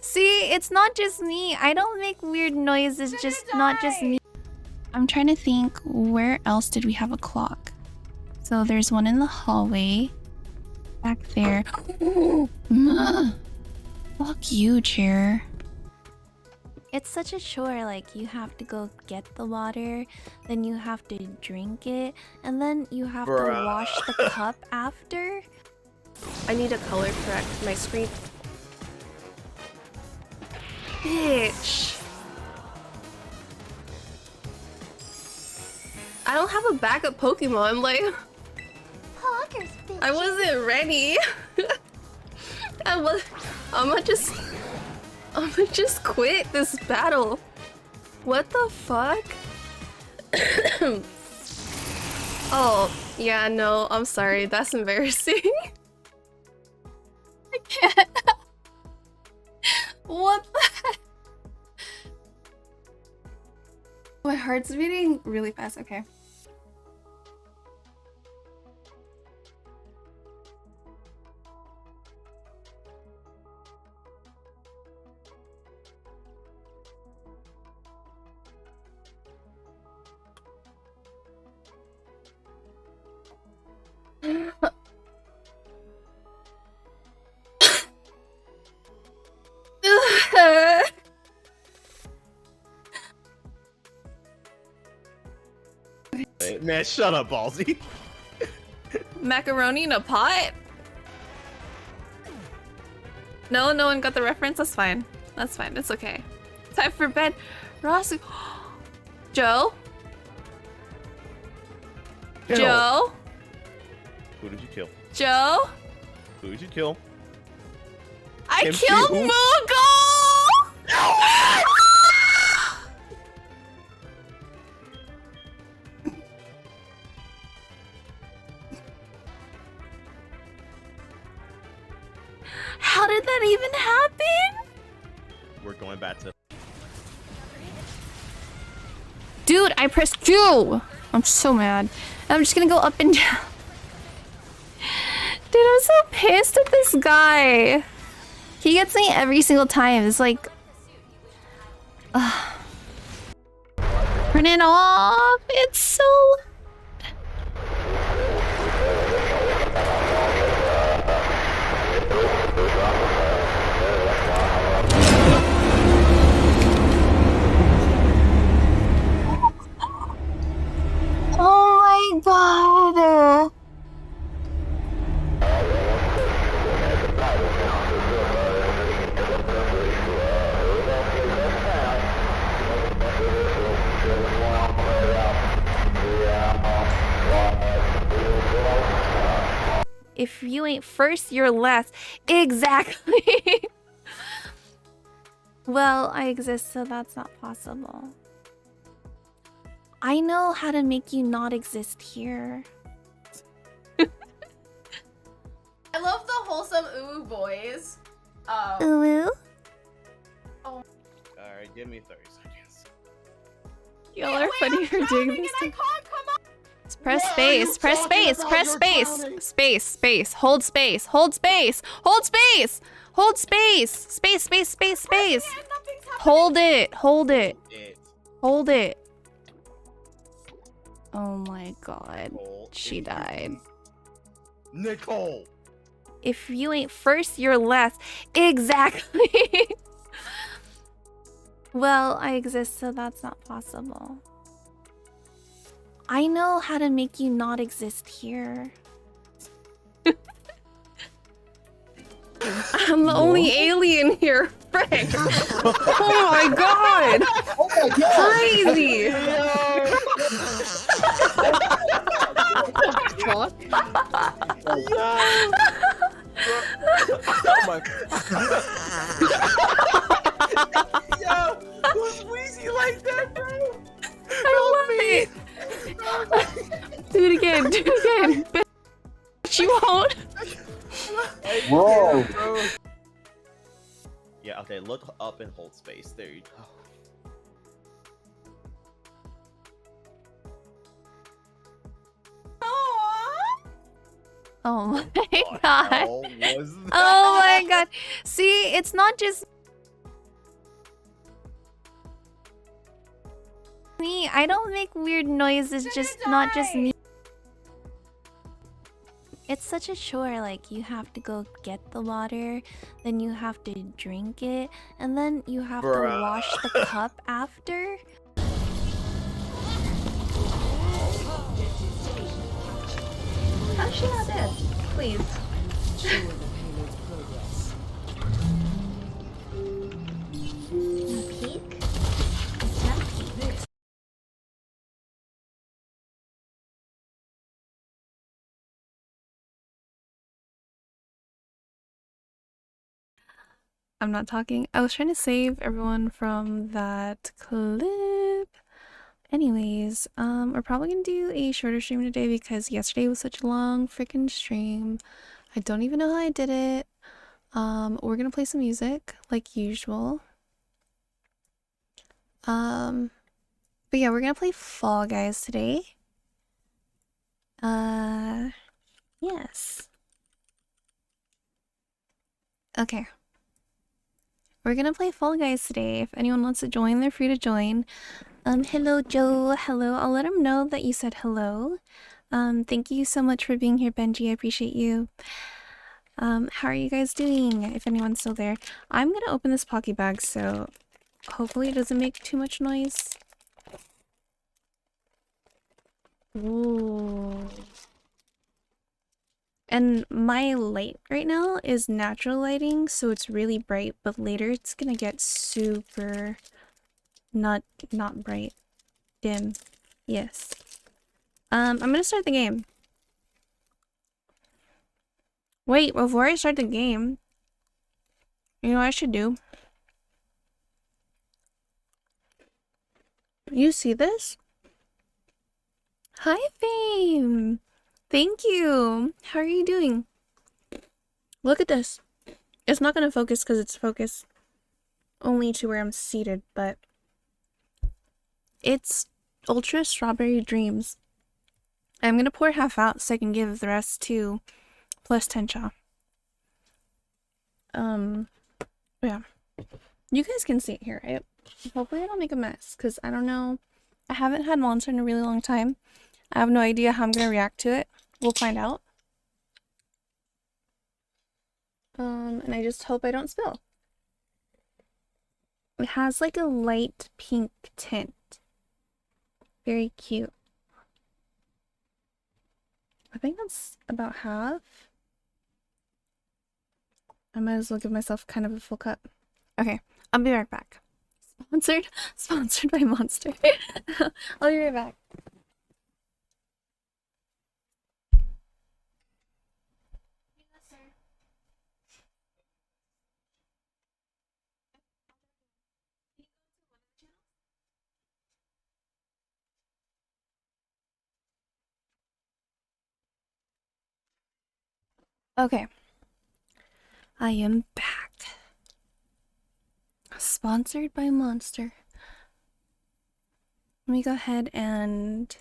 See, it's not just me. I don't make weird noises, just not just me. I'm trying to think, where else did we have a clock? So there's one in the hallway. Back there. Fuck you, chair. It's such a chore, like you have to go get the water, then you have to drink it, and then you have to wash the cup after. I need to color correct my screen. Bitch. I don't have a backup Pokemon, like... I wasn't ready. I'ma just quit this battle. What the fuck? Oh, yeah, no, I'm sorry. That's embarrassing. I can't. What the? My heart's beating really fast. Okay. Man, shut up, Ballsy. Macaroni in a pot? No, no one got the reference. That's fine. That's fine. It's okay. Time for bed. Ross. Joe? Kill. Joe? Who did you kill? Joe? Who did you kill? I Kimchi killed who? Moogle! How did that even happen? We're going back to... Dude, I pressed Q! I'm so mad. I'm just gonna go up and down. Dude, I'm so pissed at this guy. He gets me every single time. It's like... Turn it off! It's so... Oh my god! If you ain't first, you're last. Exactly! Well, I exist, so that's not possible. I know how to make you not exist here. I love the wholesome ooh boys. Ooh. Alright, give me 30 seconds. Y'all are funny for doing this. Press space, press space, press space. Space, space, hold space, hold space, hold space, hold space, space, space, space, space. Hold it, hold it, hold it. Oh my god, she died. Nicole! If you ain't first, you're last. Exactly! Well, I exist, so that's not possible. I know how to make you not exist here. I'm the only alien here, Frank. Oh my god! Oh my god! Crazy! Oh my... Yo! Who's wheezy like that, bro? I love it! Do it again, do it again! Bitch, you won't! Whoa! Yeah, okay, look up and hold space. There you go. Oh my What the god. hell was that? Oh my god. See, it's not just... me. I don't make weird noises, just not just me. It's such a chore, like you have to go get the water, then you have to drink it, and then you have to wash the cup after. How's she not dead? Please. Peek? I'm not talking. I was trying to save everyone from that clip. Anyways, we're probably gonna do a shorter stream today because yesterday was such a long freaking stream. I don't even know how I did it. We're gonna play some music like usual. But yeah, we're gonna play Fall Guys today. Yes. Okay. We're gonna play Fall Guys today. If anyone wants to join, they're free to join. Hello Joe, hello. I'll let him know that you said hello. Thank you so much for being here, Benji. I appreciate you. How are you guys doing? If anyone's still there. I'm gonna open this pocket bag, so hopefully it doesn't make too much noise. Ooh. And my light right now is natural lighting, so it's really bright, but later it's gonna get super not bright. Dim. Yes. I'm gonna start the game. Wait, before I start the game, you know what I should do? You see this? Hi, Fame! Thank you! How are you doing? Look at this. It's not gonna focus because it's focused only to where I'm seated, but it's Ultra Strawberry Dreams. I'm gonna pour half out so I can give the rest to plus 10 cha. Yeah. You guys can see it here, right? Hopefully I don't make a mess, because I don't know. I haven't had Monster in a really long time. I have no idea how I'm gonna react to it. We'll find out. And I just hope I don't spill. It has like a light pink tint. Very cute. I think that's about half. I might as well give myself kind of a full cup. Okay, I'll be right back. Sponsored by Monster. I'll be right back. Okay. I am back. Sponsored by Monster. Let me go ahead and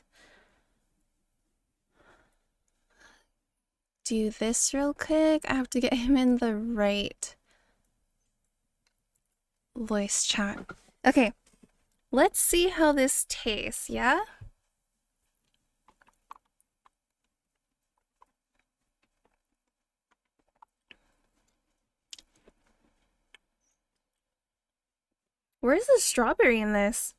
do this real quick. I have to get him in the right voice chat. Okay. Let's see how this tastes, yeah? Where's the strawberry in this?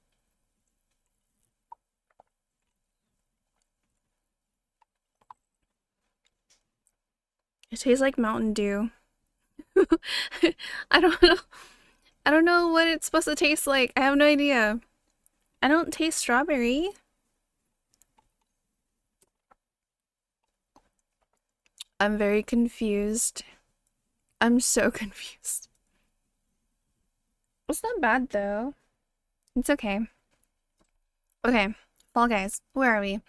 It tastes like Mountain Dew. I don't know. I don't know what it's supposed to taste like. I have no idea. I don't taste strawberry. I'm very confused. I'm so confused. It's not bad though. It's okay. Okay, Fall Guys, where are we?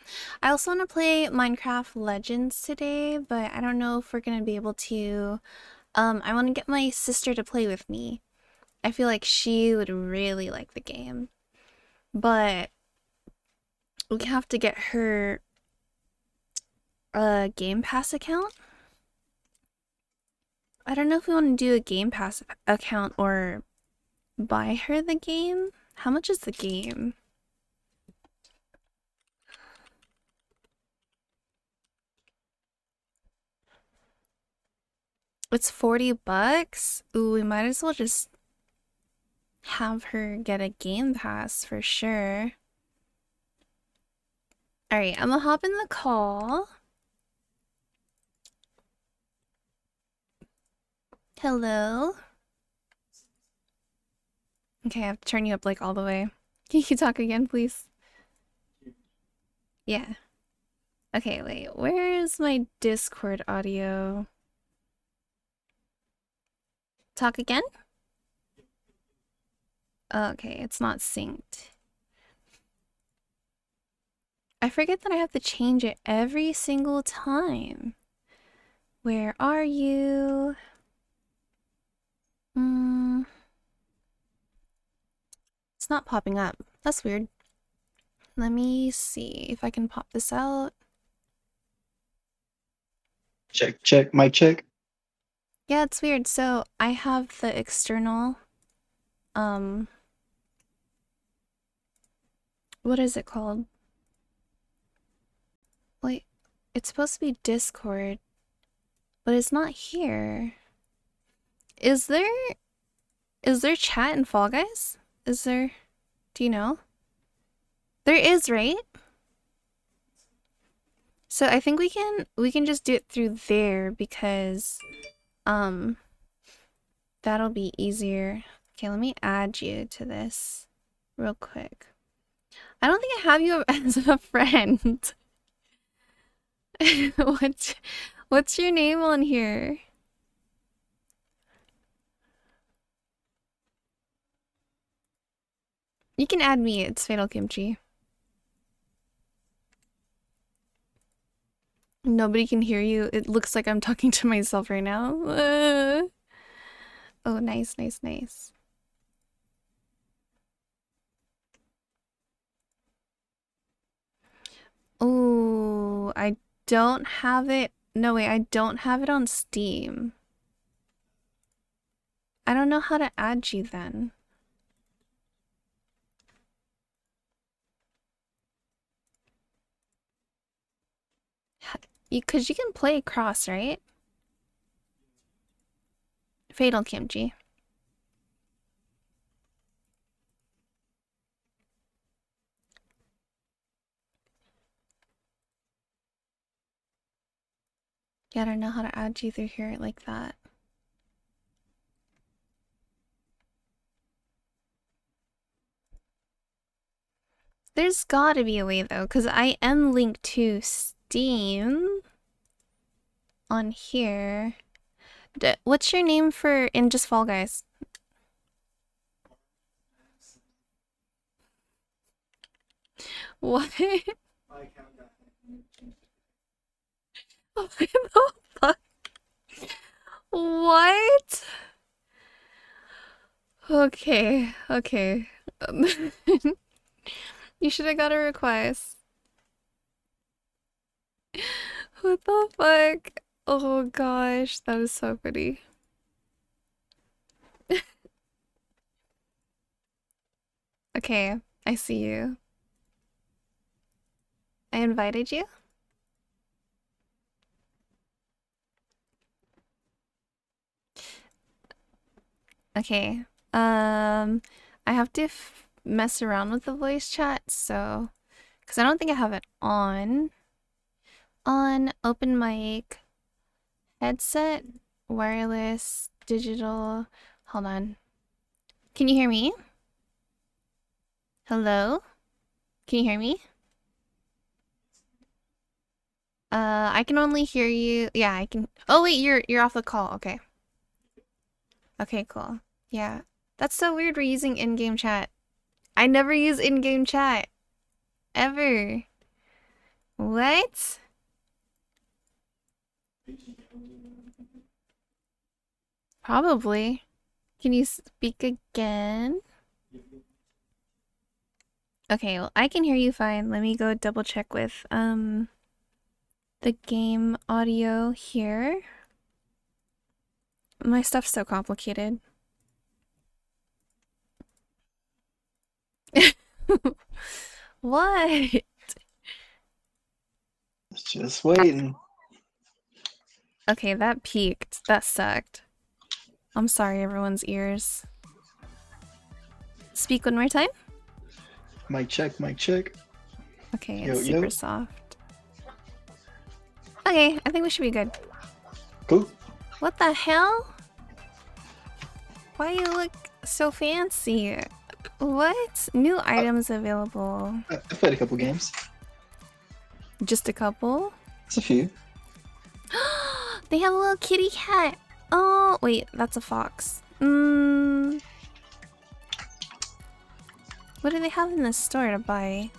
I also want to play Minecraft Legends today, but I don't know if we're gonna be able to. I want to get my sister to play with me. I feel like she would really like the game, but we have to get her a Game Pass account. I don't know if we want to do a Game Pass account or buy her the game. How much is the game? It's $40? Ooh, we might as well just have her get a game pass for sure. Alright, I'm gonna hop in the call. Hello? Okay, I have to turn you up like all the way. Can you talk again, please? Yeah. Okay, wait, where is my Discord audio? Talk again? Okay, it's not synced. I forget that I have to change it every single time. Where are you? It's not popping up. That's weird. Let me see if I can pop this out. Check, check, mic check. Yeah, it's weird. So I have the external, what is it called? Wait, it's supposed to be Discord, but it's not here. Is there chat in Fall Guys? Is there, do you know? There is, right? So I think we can just do it through there because that'll be easier. Okay, let me add you to this real quick. I don't think I have you as a friend. What's your name on here? You can add me, it's FatalKimchi. Nobody can hear you. It looks like I'm talking to myself right now. Oh, nice, nice, nice. Oh, I don't have it. No, wait, I don't have it on Steam. I don't know how to add you then. Cause you can play cross, right? FatalKimchi. Yeah, I don't know how to add you through here like that. There's gotta be a way though, because I am linked to Steam on here. What's your name for in just Fall Guys? What? What the fuck? What? Okay, okay. You should have got a request. What the fuck? Oh gosh, that is so funny. Okay, I see you. I invited you? Okay. I have to mess around with the voice chat, so because I don't think I have it on. On open mic, headset, wireless, digital. Hold on. Can you hear me? Hello? Can you hear me? I can only hear you. Yeah, I can. Oh wait, you're off the call. Okay. Okay, cool. Yeah. That's so weird we're using in-game chat. I never use in-game chat. Ever. What? Probably. Can you speak again? Okay, well, I can hear you fine. Let me go double check with the game audio here. My stuff's so complicated. What? Just waiting. Okay, that peaked. That sucked. I'm sorry, everyone's ears. Speak one more time. Mic check, mic check. Okay, Yo, it's super yo. soft. Okay, I think we should be good. Cool. What the hell? Why you look so fancy? What? New items available. I've played a couple games. Just a couple? It's a few. They have a little kitty cat. Oh, wait, that's a fox. What do they have in the store to buy?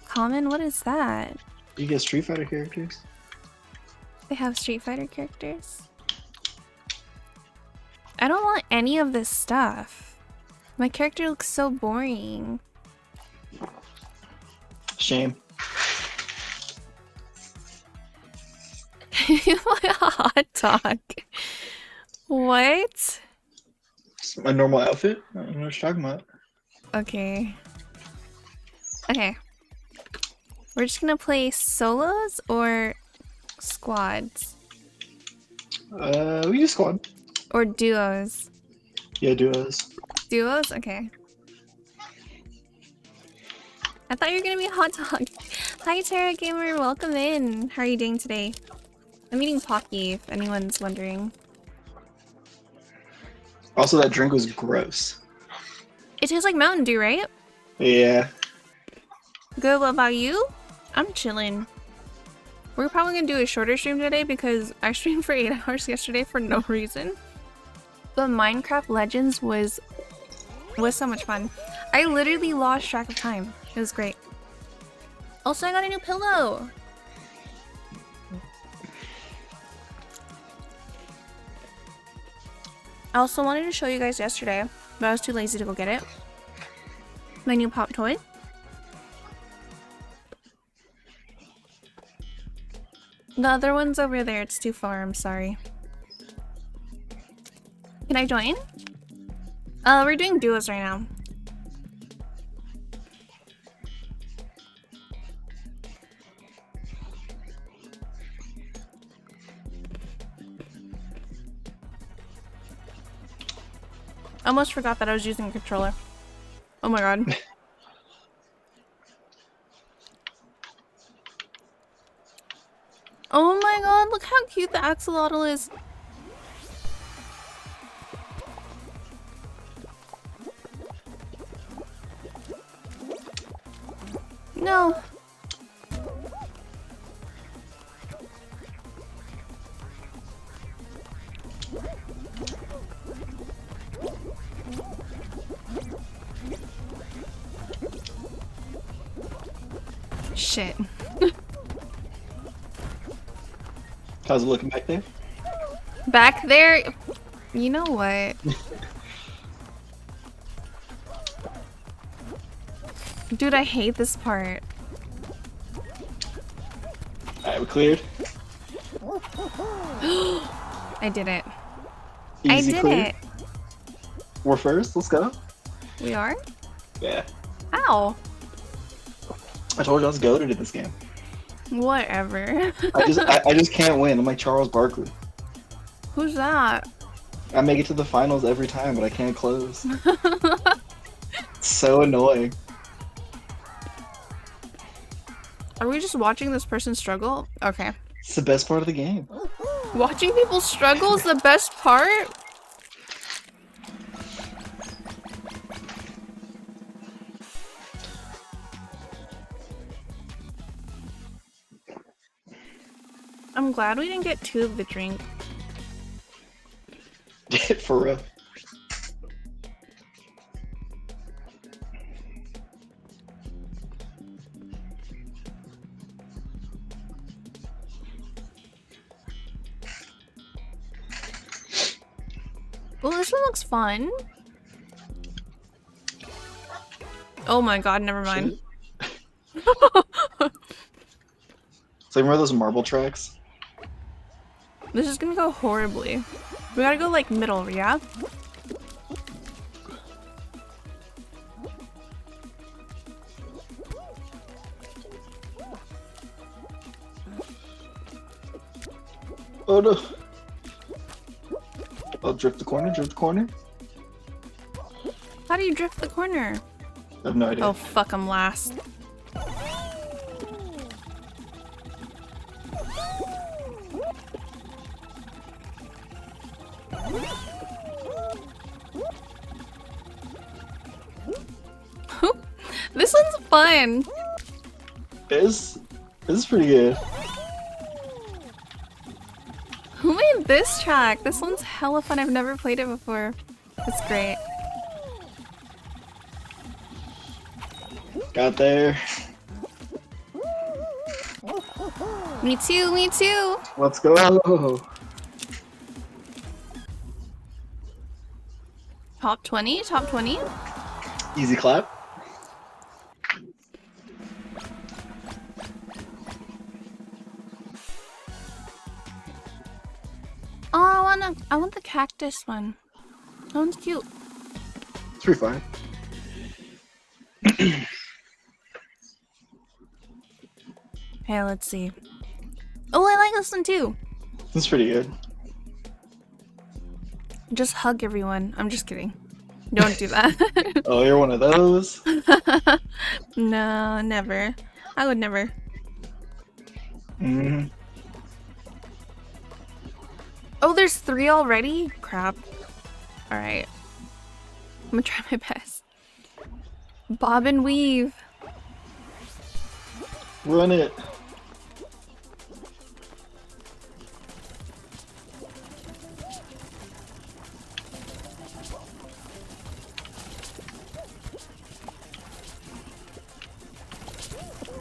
Common? What is that? You get Street Fighter characters? They have Street Fighter characters? I don't want any of this stuff. My character looks so boring. Shame. Hot dog. What? It's my normal outfit. I don't know what you're talking about. Okay. Okay. We're just gonna play solos or squads? We use squad. Or duos? Yeah, duos. Duos? Okay. I thought you were gonna be a hot dog. Hi Terra Gamer, welcome in. How are you doing today? I'm eating Pocky, if anyone's wondering. Also, that drink was gross. It tastes like Mountain Dew, right? Yeah. Good, what about you? I'm chilling. We're probably gonna do a shorter stream today because I streamed for 8 hours yesterday for no reason. But Minecraft Legends was so much fun. I literally lost track of time. It was great. Also, I got a new pillow. I also wanted to show you guys yesterday, but I was too lazy to go get it. My new pop toy. The other one's over there. It's too far. I'm sorry. Can I join? We're doing duos right now. I almost forgot that I was using a controller. Oh my god. Oh my god, look how cute the axolotl is. No. Shit. How's it looking back there? Back there? You know what? Dude, I hate this part. Alright, we're cleared. I did it. Easy I did clear. it. We're first. Let's go. We are? Yeah. Ow. I told you I was goated at this game. Whatever. I just can't win. I'm like Charles Barkley. Who's that? I make it to the finals every time, but I can't close. It's so annoying. Are we just watching this person struggle? Okay. It's the best part of the game. Watching people struggle is the best part? I'm glad we didn't get 2 of the drink. For real. Well, this one looks fun. Oh my god, never mind. So remember those marble tracks? This is gonna go horribly. We gotta go like middle, yeah? Oh no. I'll drift the corner, drift the corner. How do you drift the corner? I have no idea. Oh fuck, I'm last. This one's fun. This is pretty good. Who made this track? This one's hella fun. I've never played it before. It's great. Got there. Me too, me too. Let's go. Top 20, top 20. Easy clap. Oh, I want the cactus one. That one's cute. It's pretty fine. Hey, let's see. Oh, I like this one too. It's pretty good. Just hug everyone. I'm just kidding. Don't do that. Oh, you're one of those? No, never. I would never. Mm-hmm. Oh, there's 3 already? Crap. Alright. I'm gonna try my best. Bob and weave. Run it.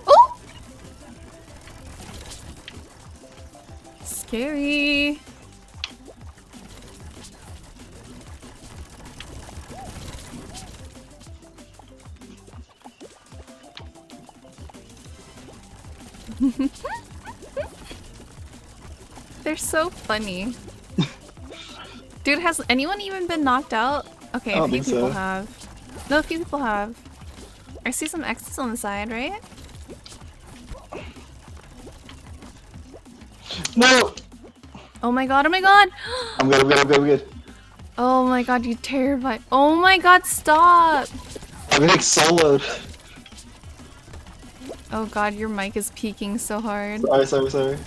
Oh! Scary. They're so funny. Dude, has anyone even been knocked out? Okay, a few people have. No, a few people have. I see some X's on the side, right? No! Oh my god, oh my god! I'm good, I'm good, I'm good, I'm good. Oh my god, you terrified. Oh my god, stop! I'm getting soloed. Oh god, your mic is peaking so hard. Sorry.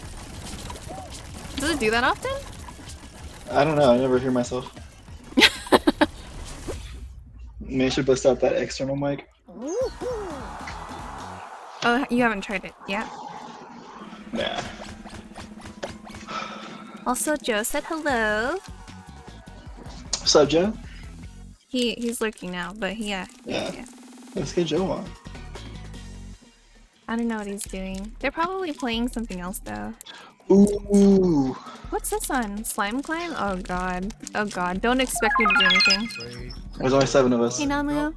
Does it do that often? I don't know, I never hear myself. Maybe I should bust out that external mic. Oh, you haven't tried it yet? Nah. Also, Joe said hello. What's up, Joe? He's lurking now, but yeah. Let's get Joe on. I don't know what he's doing. They're probably playing something else though. Ooh. What's this one? Slime climb? Oh god. Oh god. Don't expect me to do anything. There's only 7 of us. Hey Namu.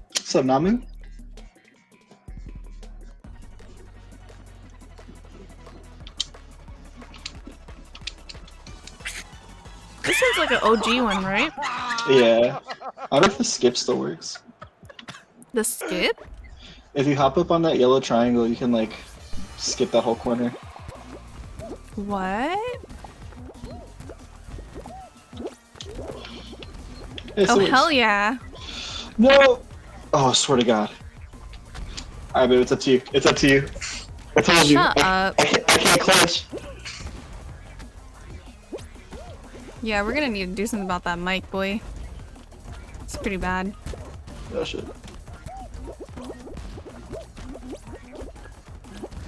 What's up, Namu? This one's like an OG one, right? Yeah. I wonder if the skip still works. The skip? If you hop up on that yellow triangle, you can like skip that whole corner. What? It Oh still hell works. yeah. No! Oh, I swear to God. Alright, babe, it's up to you. It's up to you. I told you. Shut up. I can't clutch. Yeah, we're gonna need to do something about that mic, boy. It's pretty bad. Oh shit.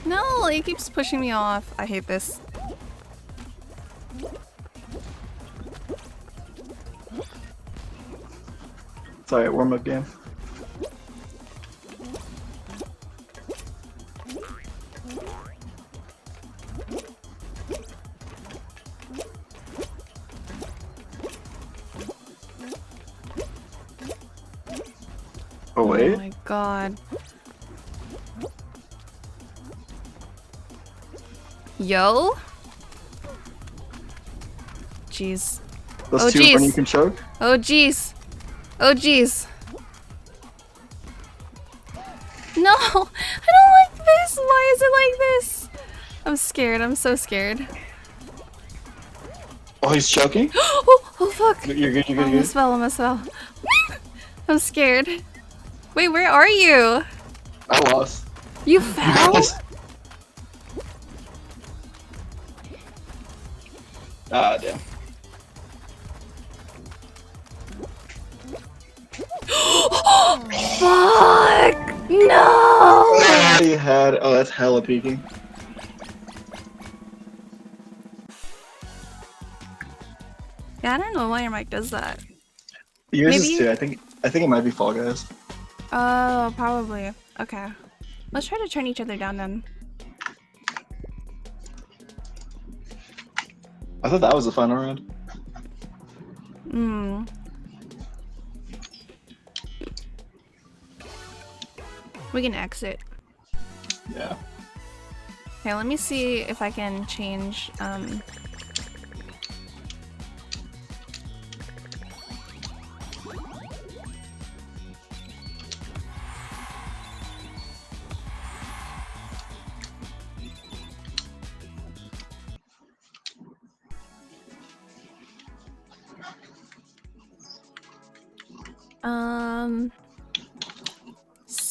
No, he keeps pushing me off. I hate this. It's alright, warm-up game. Oh wait. Oh my god. Yo? Jeez. Those Oh, two jeez. when you can choke. Oh jeez. Oh jeez. No! I don't like this! Why is it like this? I'm scared. I'm so scared. Oh, he's choking? Oh fuck! You're good, you're good, I you're almost fell, almost fell. I'm scared. Wait, where are you? I lost. You fell? Guys. Ah, damn. Fuck! No! I already had. Oh, that's hella peeking. Yeah, I don't know why your mic does that. Yours Maybe is you- too. I think it might be Fall Guys. Oh, probably. Okay. Let's try to turn each other down then. I thought that was the final round. Hmm. We can exit. Yeah. Okay, let me see if I can change,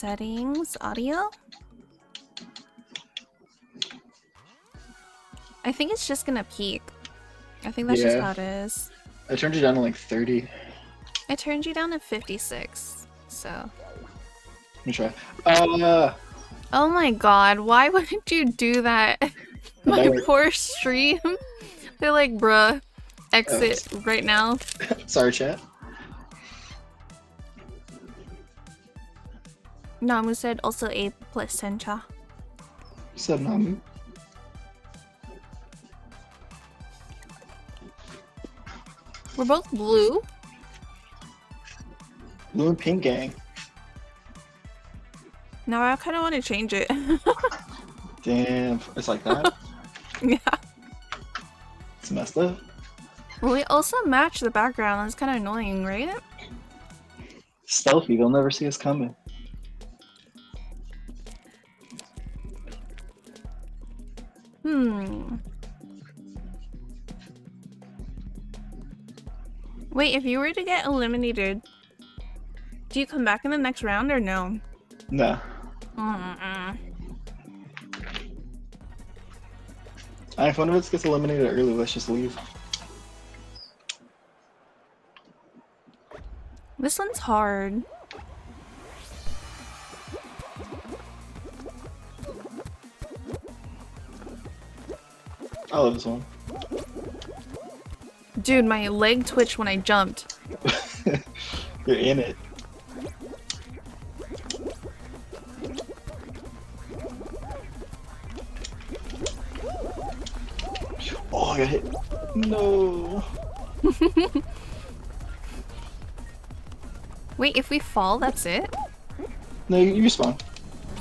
settings, audio? I think it's just gonna peak. I think that's just Yeah. how it is. I turned you down to like 30. I turned you down to 56, so. Let me try. Oh my god, why wouldn't you do that? My That- poor stream. They're like, bruh, exit right now. Sorry, chat. Namu said also a placenta. What's up, Namu? We're both blue. Blue and Pink Gang. Now I kind of want to change it. Damn, it's like that. Yeah. It's messed up. Well, we also match the background. It's kind of annoying, right? Stealthy, they'll never see us coming. Hmm. Wait, if you were to get eliminated, do you come back in the next round or no? Nah. If one of us gets eliminated early, let's just leave. This one's hard. I love this one. Dude, my leg twitched when I jumped. You're in it. Oh, I got hit. No. Wait, if we fall, that's it? No, you respawn.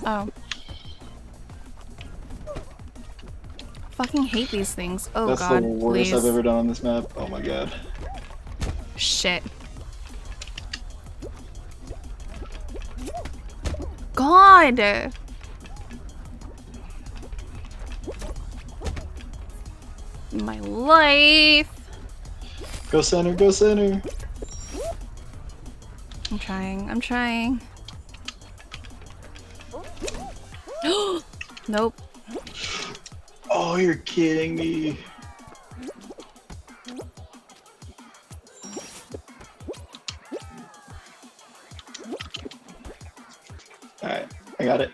Oh. Fucking hate these things. Oh That's god, the worst please. I've ever done on this map. Oh my god. Shit. God! My life! Go center, go center. I'm trying, I'm trying. Nope. Oh, you're kidding me. Alright, I got it.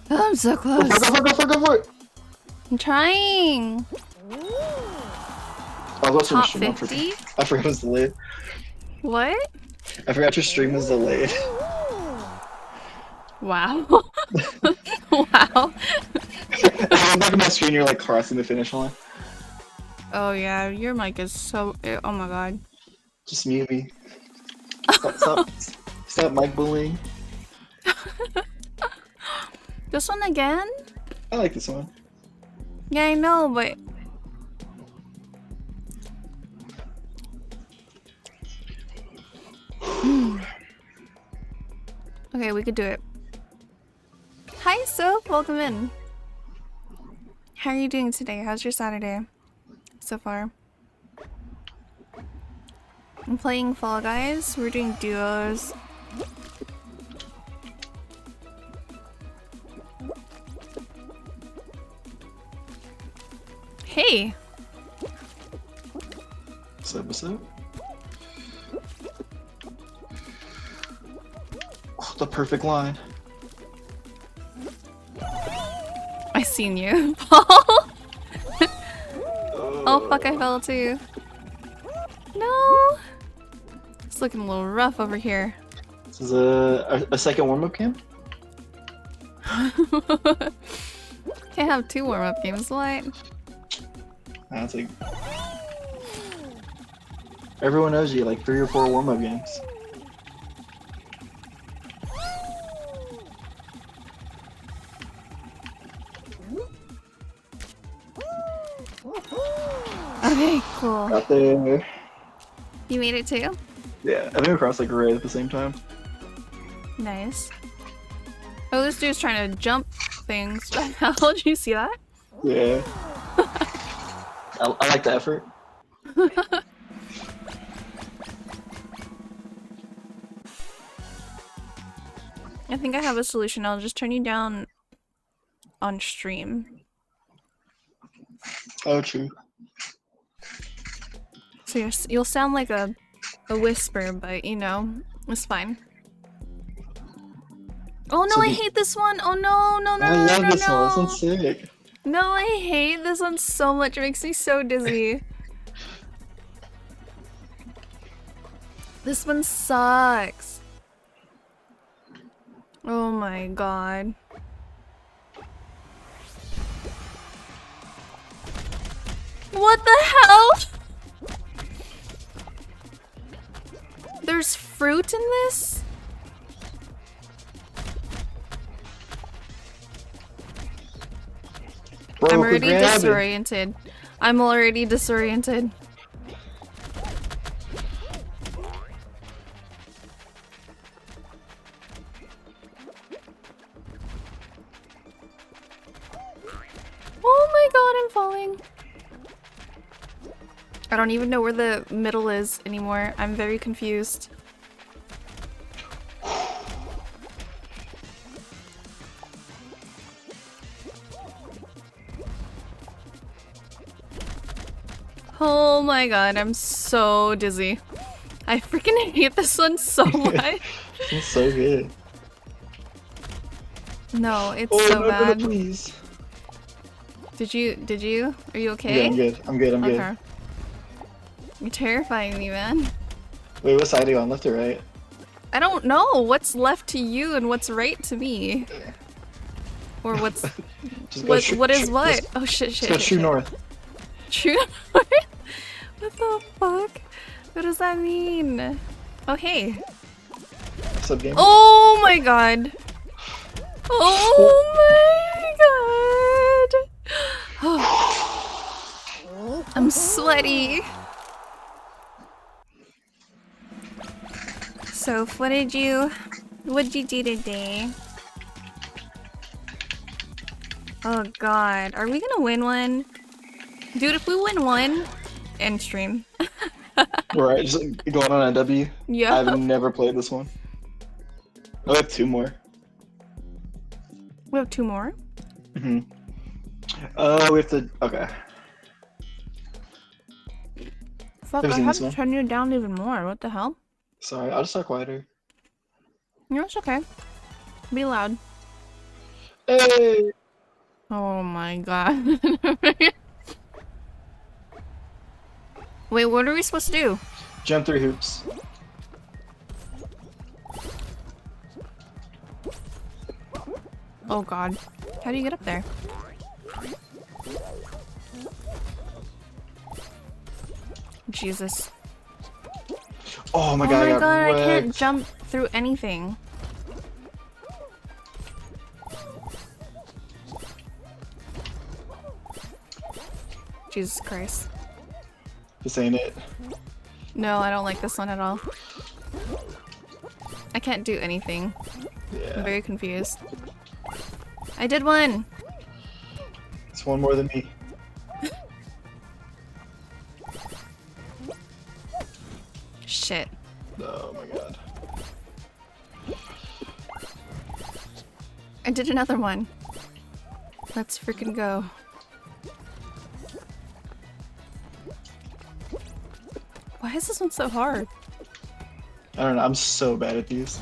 I'm so close. Go for it. I'm trying. I was watching the Top stream. 50? I forgot it was delayed. What? I forgot your stream was delayed. Wow. Wow. I'm back at my screen, you're like crossing the finish line. Oh yeah, your mic is so. Oh my god. Just mute me. Stop mic bullying. This one again? I like this one. Yeah, I know, but. Okay, we could do it. Hi, Soap. Welcome in. How are you doing today? How's your Saturday so far? I'm playing Fall Guys. We're doing duos. Hey! What's up? Oh, the perfect line. I seen you, Paul. Oh fuck, I fell too. No! It's looking a little rough over here. This is a second warm-up camp? Can't have 2 warm-up games, what? That's like... Everyone knows you, like 3 or 4 warm-up games. Okay, cool. Got there. You made it too? Yeah, I think across like right at the same time. Nice. Oh, this dude's trying to jump things. How did you see that? Yeah. I like the effort. I think I have a solution. I'll just turn you down on stream. Oh, true. So you'll sound like a whisper, but you know, it's fine. Oh no, So I hate this one! Oh no, no, no, I no, love no, this one. no! This one's sick. No, I hate this one so much. It makes me so dizzy. This one sucks. Oh my god. What the hell? There's fruit in this? Bro, I'm quit already grabbing. disoriented. I'm already disoriented. Oh my god, I'm falling. I don't even know where the middle is anymore. I'm very confused. Oh my god, I'm so dizzy. I freaking hate this one so much. It's so good. No, it's Oh, so no, bad. no, please. Did you? Are you Yeah, okay? I'm good. I'm good. I'm good. Okay. You're terrifying me, man. Wait, what side are you on? Left or right? I don't know what's left to you and what's right to me. Or what's Just go what is true- what? Just, Oh shit just shit. go shit, true shit. north. True north? What the fuck? What does that mean? Oh hey. What's up, game? Oh my god. Oh my god. I'm sweaty. So what'd you do today? Oh god, are we gonna win one? Dude, if we win one, end stream. Right, just going on a W. Yeah. I've never played this one. I have 2 more. We have 2 more? Mm-hmm. We have to. Okay. Fuck, Never I seen have this to one. turn you down even more. What the hell? Sorry, I'll just talk quieter. No, it's okay. Be loud. Hey! Oh my god. Wait, what are we supposed to do? Jump 3 hoops. Oh god. How do you get up there? Jesus. Oh my Oh god, my I got god, I can't wrecked. jump through anything. Jesus Christ. This ain't it. No, I don't like this one at all. I can't do anything. I'm very confused. I did one! It's one more than me. Shit. Oh my god. I did another one. Let's freaking go. Why is this one so hard? I don't know, I'm so bad at these.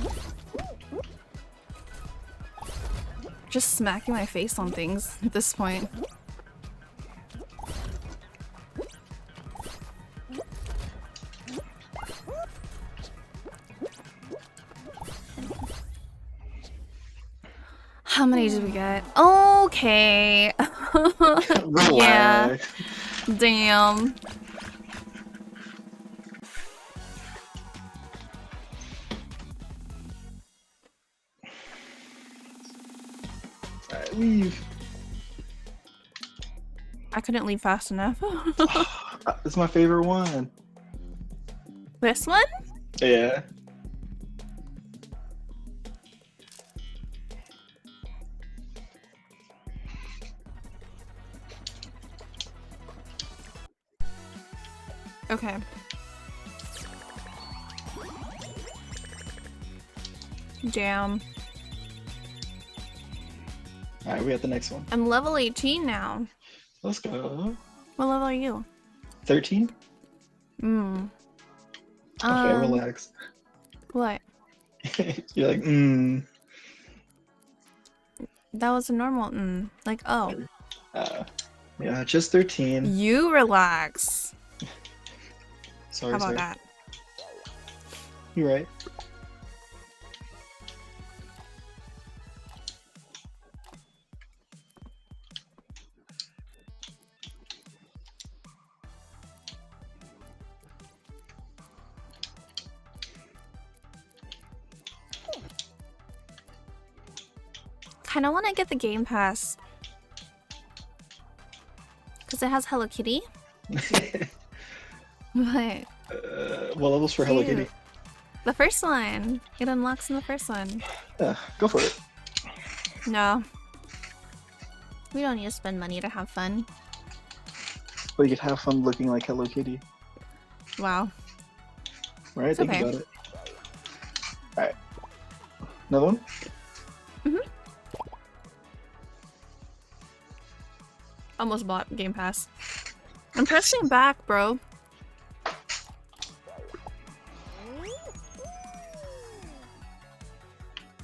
Just smacking my face on things at this point. How many did we get? Okay. Yeah. Relax. Damn. Alright, leave. I couldn't leave fast enough. It's my favorite one. This one? Yeah. Okay. Damn. Alright, we got the next one. I'm level 18 now. Let's go. What level are you? 13? Hmm. Okay, relax. What? You're like, That was a normal like, oh. Yeah, just 13. You relax. Sorry, How about sorry. that? You're right. Kinda wanna get the Game Pass. Because it has Hello Kitty. But What levels for Hello Cute. Kitty? the first one. It unlocks in the first one. Yeah, go for it. No. We don't need to spend money to have fun. But you could have fun looking like Hello Kitty. Wow. Right? It's Think okay. about it. Alright. Another one? Almost bought Game Pass. I'm pressing back, bro.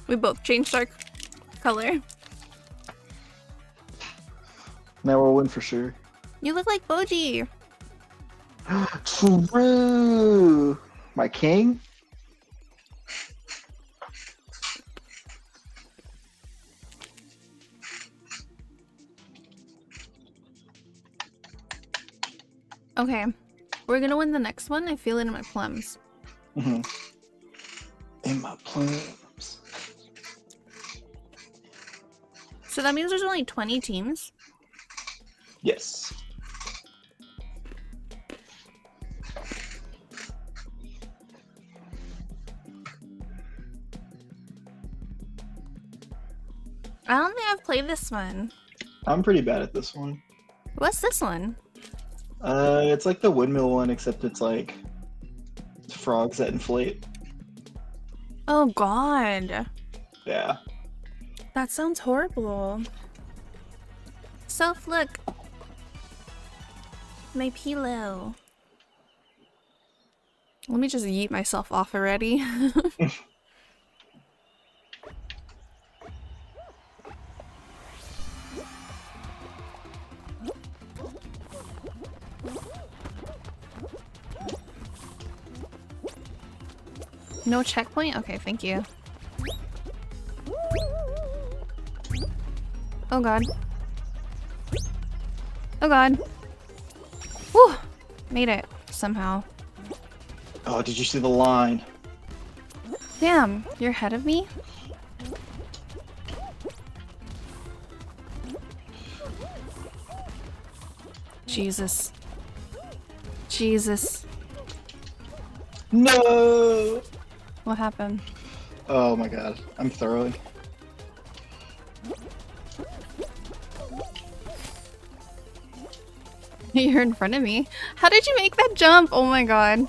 We both changed our color. Now we'll win for sure. You look like Boji. True! My king? Okay. We're gonna win the next one. I feel it in my plums. Mm-hmm. In my plums. So that means there's only 20 teams? Yes. I don't think I've played this one. I'm pretty bad at this one. What's this one? It's like the windmill one, except it's like frogs that inflate. Oh god. Yeah. That sounds horrible. Self, look. My pillow. Let me just yeet myself off already. No checkpoint? Okay, thank you. Oh god. Oh god. Whew! Made it, somehow. Oh, did you see the line? Damn, you're ahead of me? Jesus. Jesus. No! What happened? Oh my god, I'm throwing. You're in front of me. How did you make that jump? Oh my god.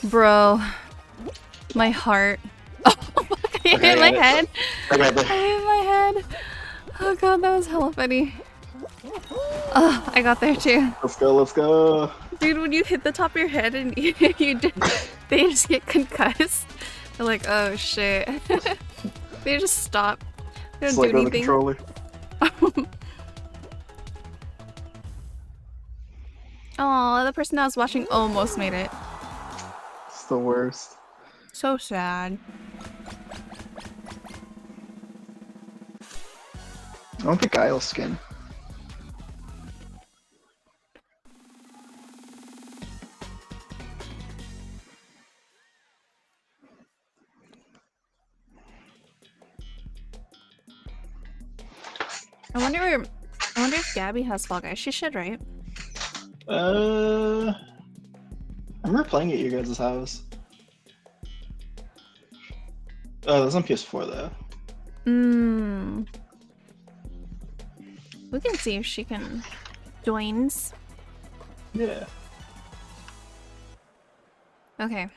Bro. My heart. Oh fuck, I hit my head. I got I there. hit my head. Oh god, that was hella funny. Oh, I got there too. Let's go, let's go. Dude, when you hit the top of your head and they just get concussed. They're like, oh shit. They just stop. They It's don't like do on the anything. controller. Oh, the person I was watching almost made it. It's the worst. So sad. I want the Guile skin. I wonder if Gabby has Fall Guys. She should, right? I remember playing at your guys' house. Oh, that's on PS4 though. Hmm. We can see if she can joins. Yeah. Okay.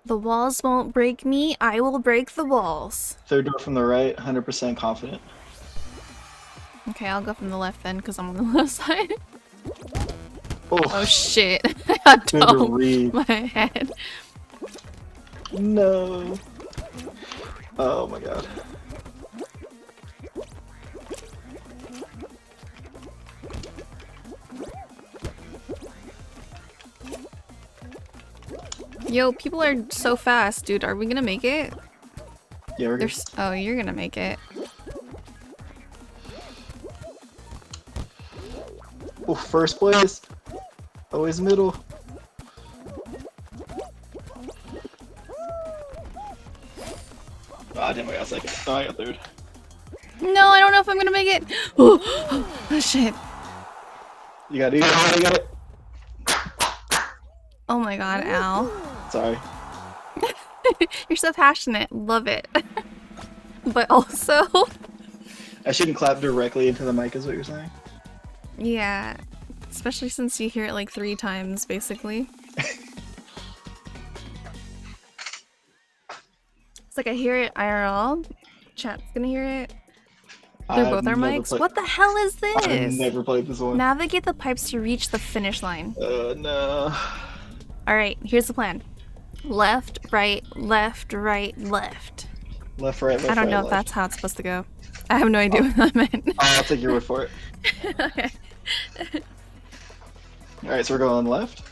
The walls won't break me. I will break the walls. Third door from the right, 100% confident. Okay, I'll go from the left then, because I'm on the left side. Oh, Oh shit. I Never don't read. my head. No. Oh my god. Yo, people are so fast, dude. Are we gonna make it? Yeah, we're good. Oh, you're gonna make it. Oh, first place. Always middle. Ah, damn, I got second. Oh, I got third. No, I don't know if I'm gonna make it. Oh shit. You got it. You got it. Oh my god, ow. Sorry. You're so passionate. Love it. But also, I shouldn't clap directly into the mic, is what you're saying? yeah. Especially since you hear it like 3 times, basically. It's like I hear it IRL. Chat's gonna hear it. They're both our mics. What the hell is I've this? never played this one. Navigate the pipes to reach the finish line. No. Alright, here's the plan. Left, right, left, right, left. Left, right, left, I don't right, know if left. that's how it's supposed to go. I have no idea what that meant. I'll take your word for it. Okay. Alright, so we're going left.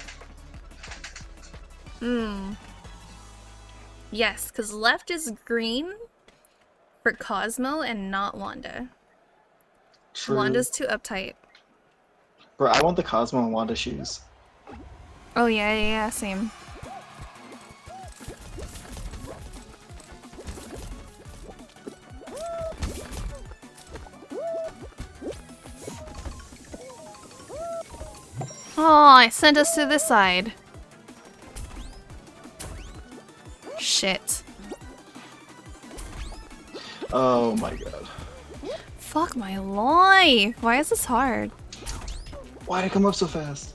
Yes, because left is green for Cosmo and not Wanda. True. Wanda's too uptight. Bro, I want the Cosmo and Wanda shoes. Oh yeah, same. Oh, I sent us to this side. Shit. Oh my god. Fuck my life. Why is this hard? Why'd it come up so fast?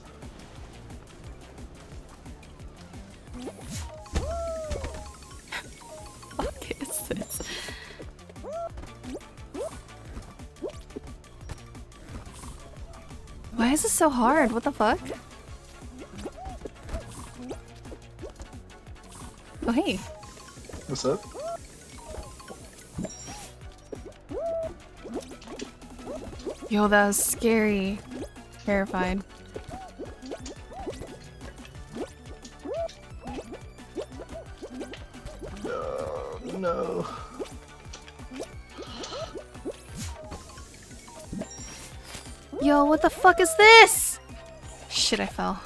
Fuck is this? Why is this so hard? What the fuck? Oh hey. What's up? Yo, that was scary. Terrified. No. Yo, what the fuck is this? Shit, I fell.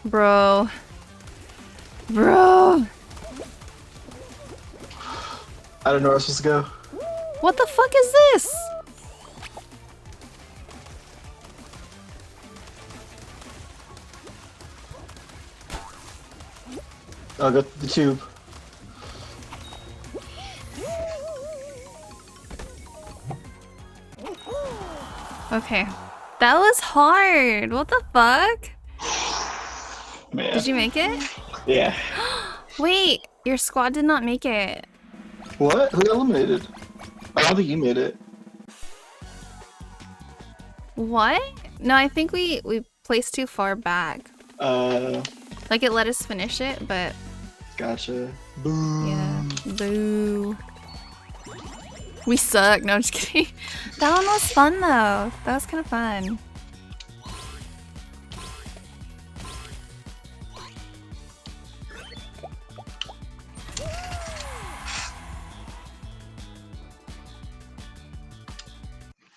Bro. Bro. I don't know where I'm supposed to go. What the fuck is this? I'll go to the tube. Okay. That was hard. What the fuck? Man. Did you make it? Yeah. Wait, your squad did not make it. What? Who got eliminated? I don't think you made it. What? No, I think we placed too far back. Like it let us finish it, but gotcha. Boo. yeah. Boo. We suck. No, I'm just kidding. That one was fun though. That was kind of fun.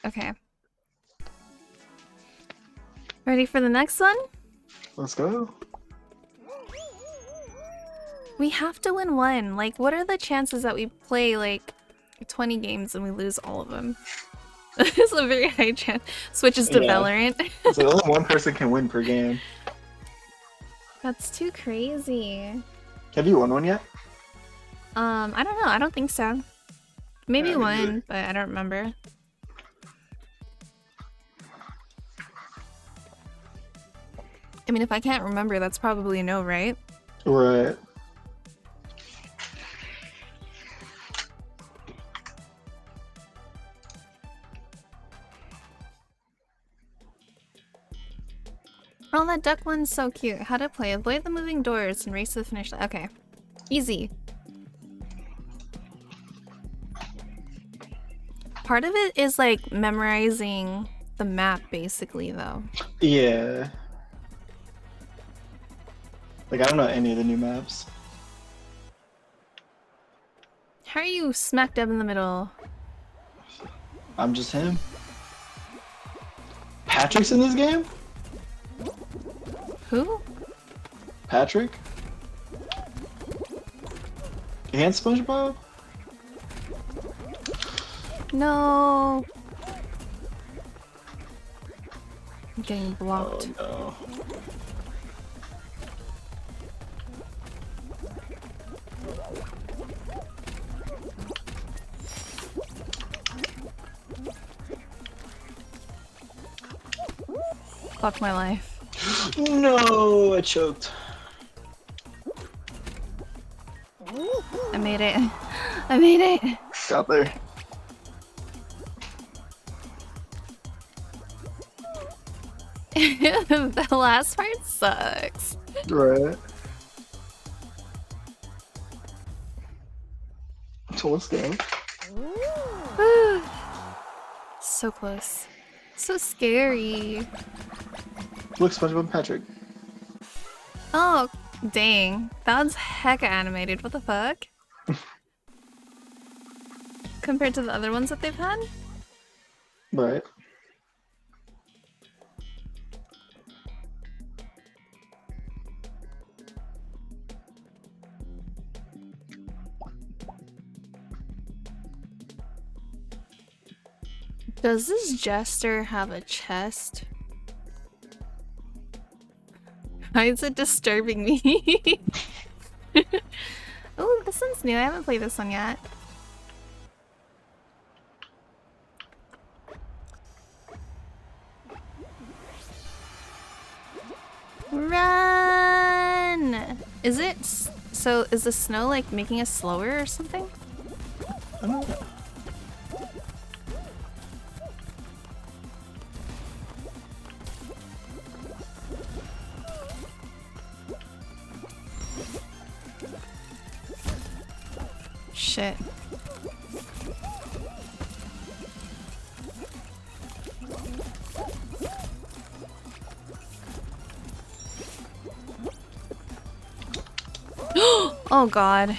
Okay. Ready for the next one? Let's go. We have to win one. Like, what are the chances that we play like 20 games and we lose all of them? It's a very high chance. Switches to Yeah. Valorant. So only one person can win per game. That's too crazy. Have you won one yet? I don't know. I don't think so. Maybe Yeah, me one, neither. but I don't remember. I mean, if I can't remember, that's probably a no, right? Right. Oh, that duck one's so cute. How to play. Avoid the moving doors and race to the finish line. Okay. Easy. Part of it is like memorizing the map, basically, though. Yeah. Like, I don't know any of the new maps. How are you smack dab in the middle? I'm just him. Patrick's in this game? Who? Patrick? And SpongeBob? No. I'm getting blocked. Oh no. Fuck my life. No, I choked. I made it. I made it. Got there. The last part sucks. Right. So let's go. So close. So scary. Look, SpongeBob and Patrick. Oh, dang. That one's hecka animated. What the fuck? Compared to the other ones that they've had? Right. Does this jester have a chest? Why is it disturbing me? Oh, this one's new. I haven't played this one yet. Run! Is it so? Is the snow like making us slower or something? I don't know. Shit. Oh god.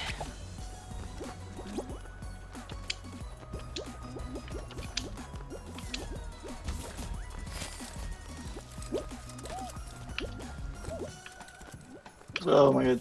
Oh my god.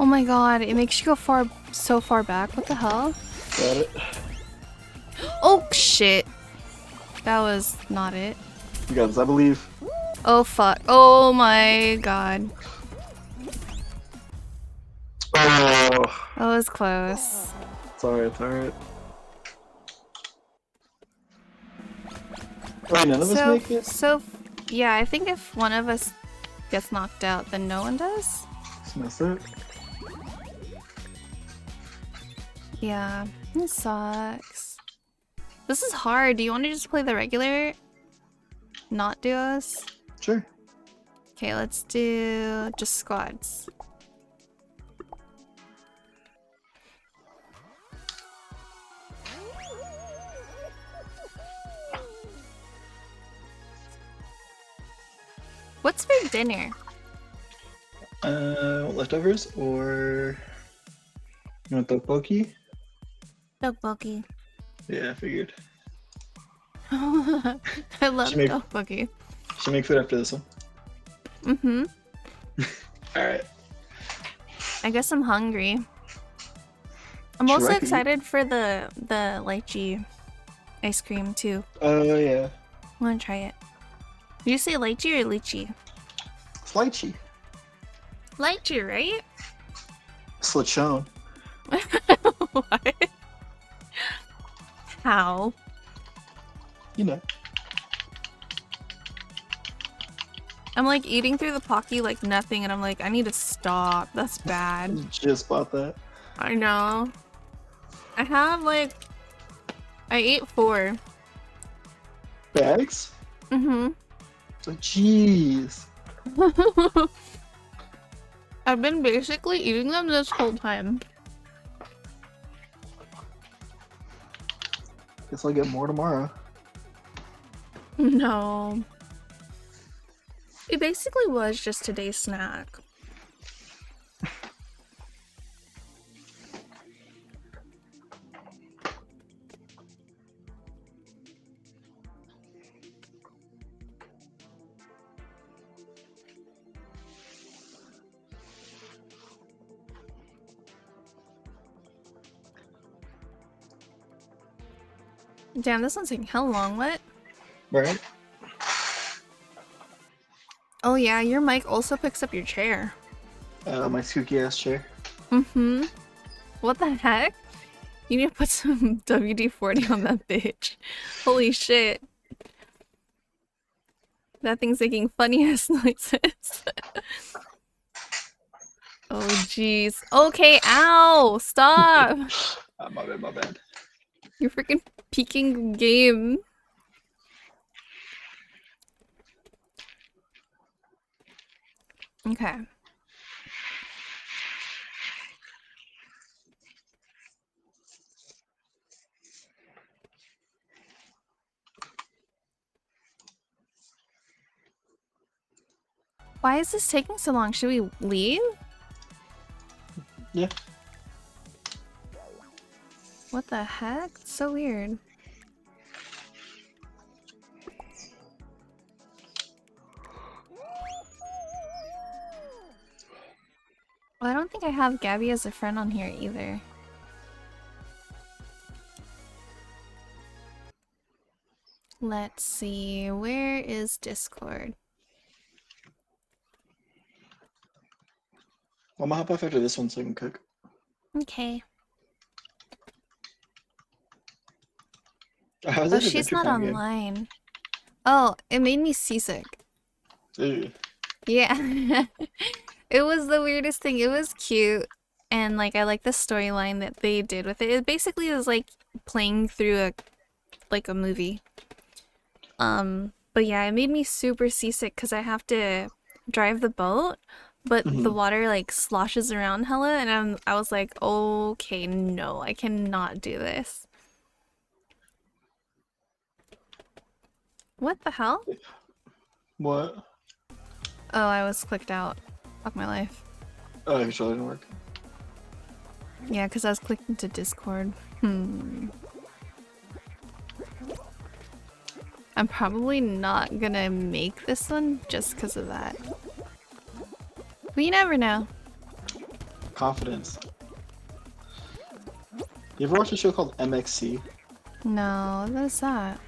my god, it makes you go so far back. What the hell? Got it. Oh shit. That was not it. You got this, I believe. Oh fuck. Oh my god. Oh. That was close. It's alright, it's alright. Wait, none of us make it? Yeah, I think if one of us gets knocked out, then no one does. That's it. Yeah, it sucks. This is hard. Do you want to just play the regular? Not duos? Sure. Okay, let's do just squads. What's for dinner? Leftovers or you want tteokbokki? Tteokbokki. Yeah, I figured. I love tteokbokki. Should make food after this one. Mm-hmm. Alright. I guess I'm hungry. I'm also excited for the lychee ice cream too. Oh yeah. I want to try it. Did you say lychee or lychee? It's lychee. Lychee, right? Slachon. What? How? You know. I'm like eating through the Pocky like nothing and I'm like, I need to stop. That's bad. Just bought that. I know. I have like... I ate 4. Bags? Mm-hmm. So, jeez. I've been basically eating them this whole time. Guess I'll get more tomorrow. No. It basically was just today's snack. Damn, this one's taking hell long. What? Right? Oh yeah, your mic also picks up your chair. My spooky ass chair. Mm-hmm. What the heck? You need to put some WD-40 on that bitch. Holy shit. That thing's making funny ass noises. Oh jeez. Okay, ow! Stop! My bad, my bad. You're freaking peeking game. Okay. Why is this taking so long? Should we leave? Yeah. What the heck? It's so weird. Well, I don't think I have Gabby as a friend on here either. Let's see, where is Discord? Well, I'm gonna hop off after this one so I can cook. Okay. How's Oh, that she's Adventure not Time game? online. Oh, it made me seasick. Ew. Yeah. It was the weirdest thing. It was cute. And like I like the storyline that they did with it. It basically was like playing through a movie. But yeah, it made me super seasick because I have to drive the boat, but the water like sloshes around hella and I was like, okay, no, I cannot do this. What the hell? What? Oh, I was clicked out. Fuck my life. Oh, your controller didn't work. Yeah, because I was clicking to Discord. I'm probably not gonna make this one just because of that. But you never know. Confidence. You ever watch a show called MXC? No, what is that?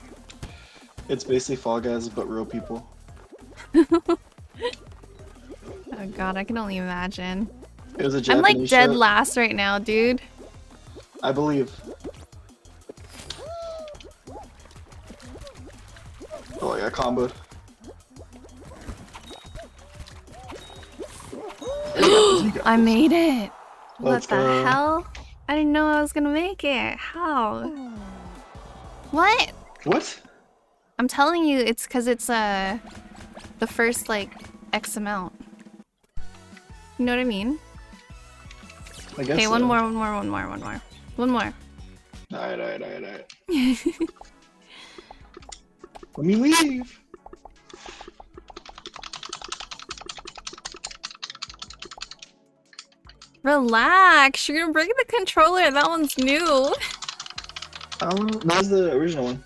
It's basically Fall Guys, but real people. Oh god, I can only imagine. It was a I'm Japanese like dead show. last right now, dude. I believe. Oh, I got comboed. I made it. What Let's the go. hell? I didn't know I was gonna make it. How? What? What? I'm telling you, it's because it's the first like X amount. You know what I mean? I guess Okay, so. one more. Alright. Let me leave. Relax. You're gonna break the controller. That one's new. Where's the original one?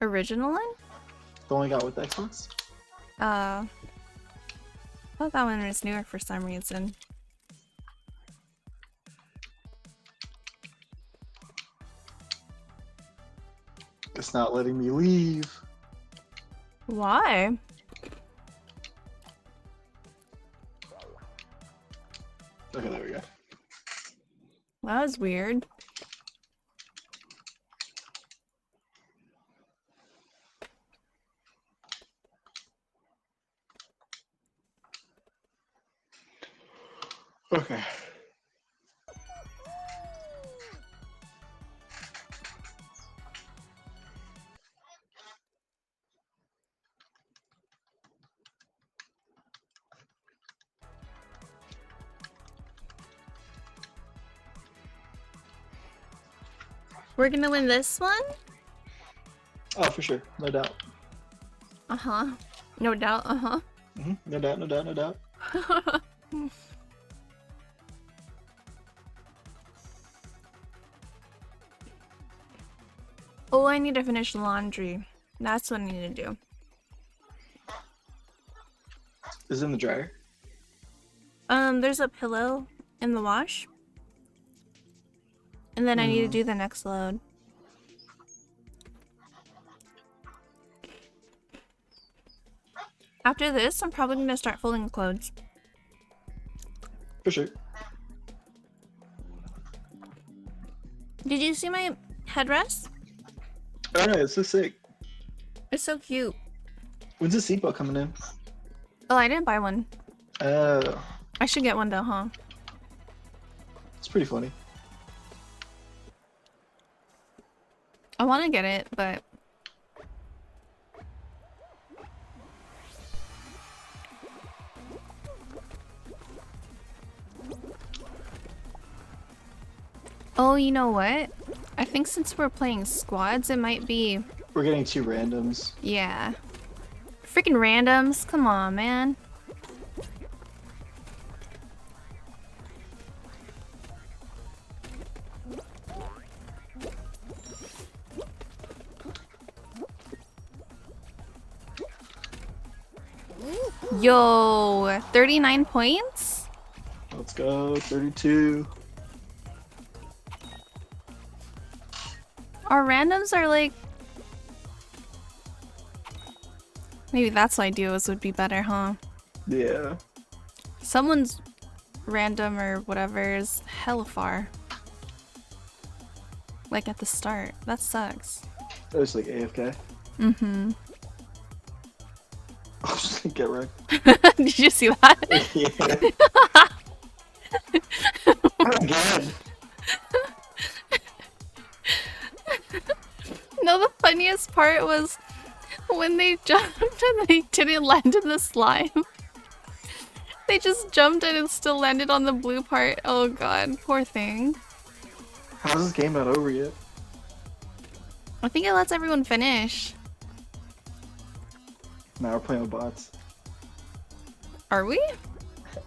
Original one? The one we got with the Xbox? I thought that one was newer for some reason. It's not letting me leave. Why? Okay, there we go. That was weird. Okay. We're gonna win this one? Oh, for sure. No doubt. Uh-huh. No doubt, uh-huh. No doubt, no doubt, no doubt. Oh, I need to finish laundry. That's what I need to do. Is it in the dryer? There's a pillow in the wash. And then I need to do the next load. After this, I'm probably gonna start folding clothes. For sure. Did you see my headrest? Oh no, it's so sick. It's so cute. When's the seatbelt coming in? Oh, I didn't buy one. Oh, I should get one though, huh? it's pretty funny. I want to get it, but... Oh, you know what? I think since we're playing squads, it might be... We're getting 2 randoms. Yeah. Freaking randoms. Come on, man. Yo, 39 points? Let's go, 32. Our randoms are like... Maybe that's why duos would be better, huh? Yeah. Someone's random or whatever is hella far. Like at the start. That sucks. That was like AFK. Mm-hmm. I was just gonna get wrecked. Did you see that? Yeah. Again. No, the funniest part was when they jumped and they didn't land in the slime. They just jumped and it still landed on the blue part. Oh god, poor thing. How's this game not over yet? I think it lets everyone finish. Now we're playing with bots. Are we?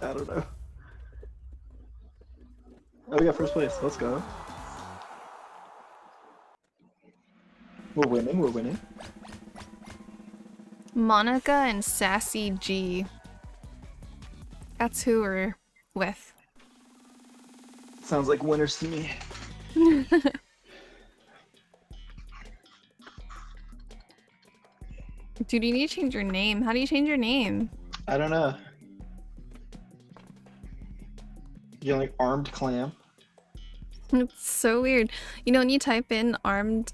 I don't know. Oh, we got first place. Let's go. We're winning, we're winning. Monica and Sassy G. That's who we're with. Sounds like winners to me. Dude, you need to change your name. How do you change your name? I don't know. You're like armed clam. It's so weird. You know, when you type in armed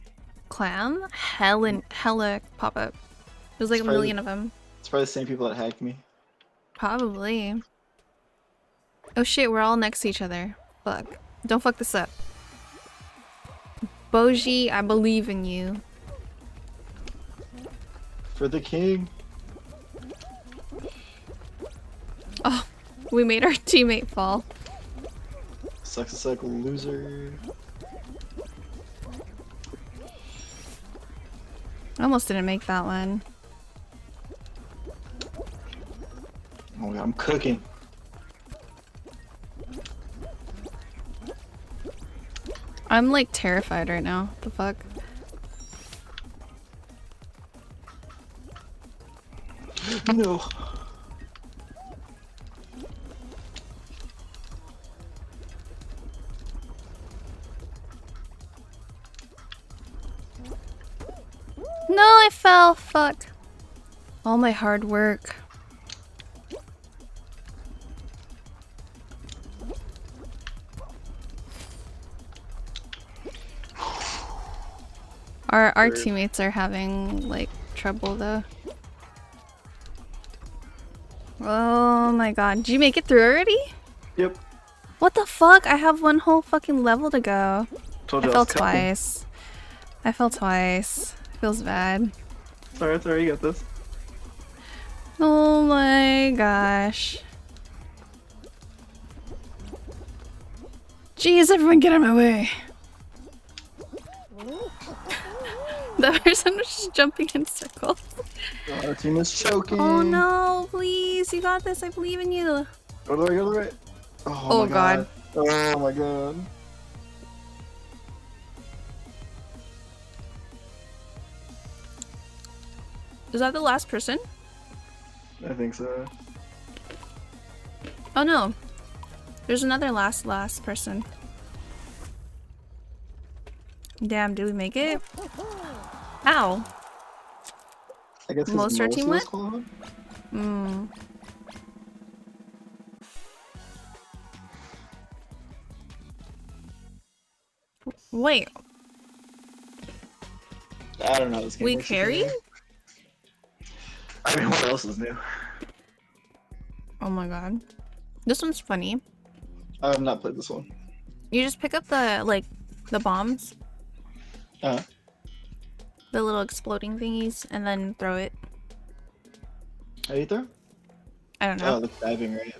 clam, hella pop up. There's like It's a million of them. It's probably the same people that hacked me. Probably. Oh shit, we're all next to each other. Fuck. Don't fuck this up. Boji, I believe in you. For the king. Oh, we made our teammate fall. Sucks to suck, loser. I almost didn't make that one. Oh my god, I'm cooking. I'm like terrified right now. The fuck? No. No, I fell. Fuck. All my hard work. Our teammates are having like trouble though. Oh my god. Did you make it through already? Yep. What the fuck? I have one whole fucking level to go. Told I you fell was cooking. twice. I fell twice. Feels bad. It's alright, you got this. Oh my gosh. Jeez, everyone get out of my way. That person was just jumping in circles. Our team is choking. Oh no, please, you got this. I believe in you. Go to the right, go to the right. Oh my god. Oh my god. Is that the last person? I think so. Oh no. There's another last person. Damn, did we make it? Ow. I guess Most of our team went? went? Wait, I don't know how this game we works. carried? I mean, what else is new? Oh my god. This one's funny. I have not played this one. You just pick up the bombs, Uh, the little exploding thingies, and then throw it. how do you throw? I don't know. Oh, the diving, right?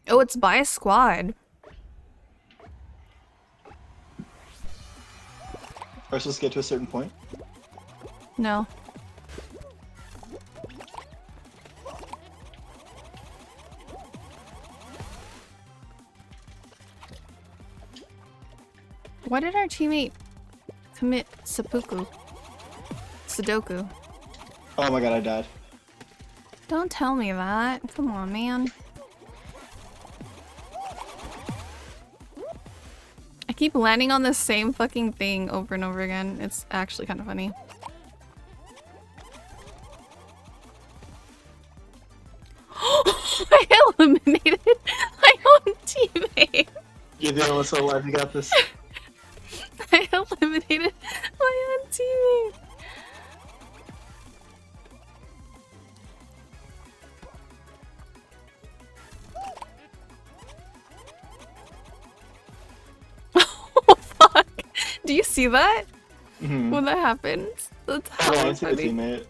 Oh, it's by a squad. Are we supposed to get to a certain point? No. Why did our teammate commit seppuku? Sudoku. Oh my god, I died. Don't tell me that. Come on, man. I keep landing on the same fucking thing over and over again. It's actually kind of funny. I eliminated my own teammate. You're the only one still alive, you got this. I eliminated my own teammate. Oh fuck! Do you see that? Mm-hmm. When that happens? That's Oh, hella I see the funny. teammate.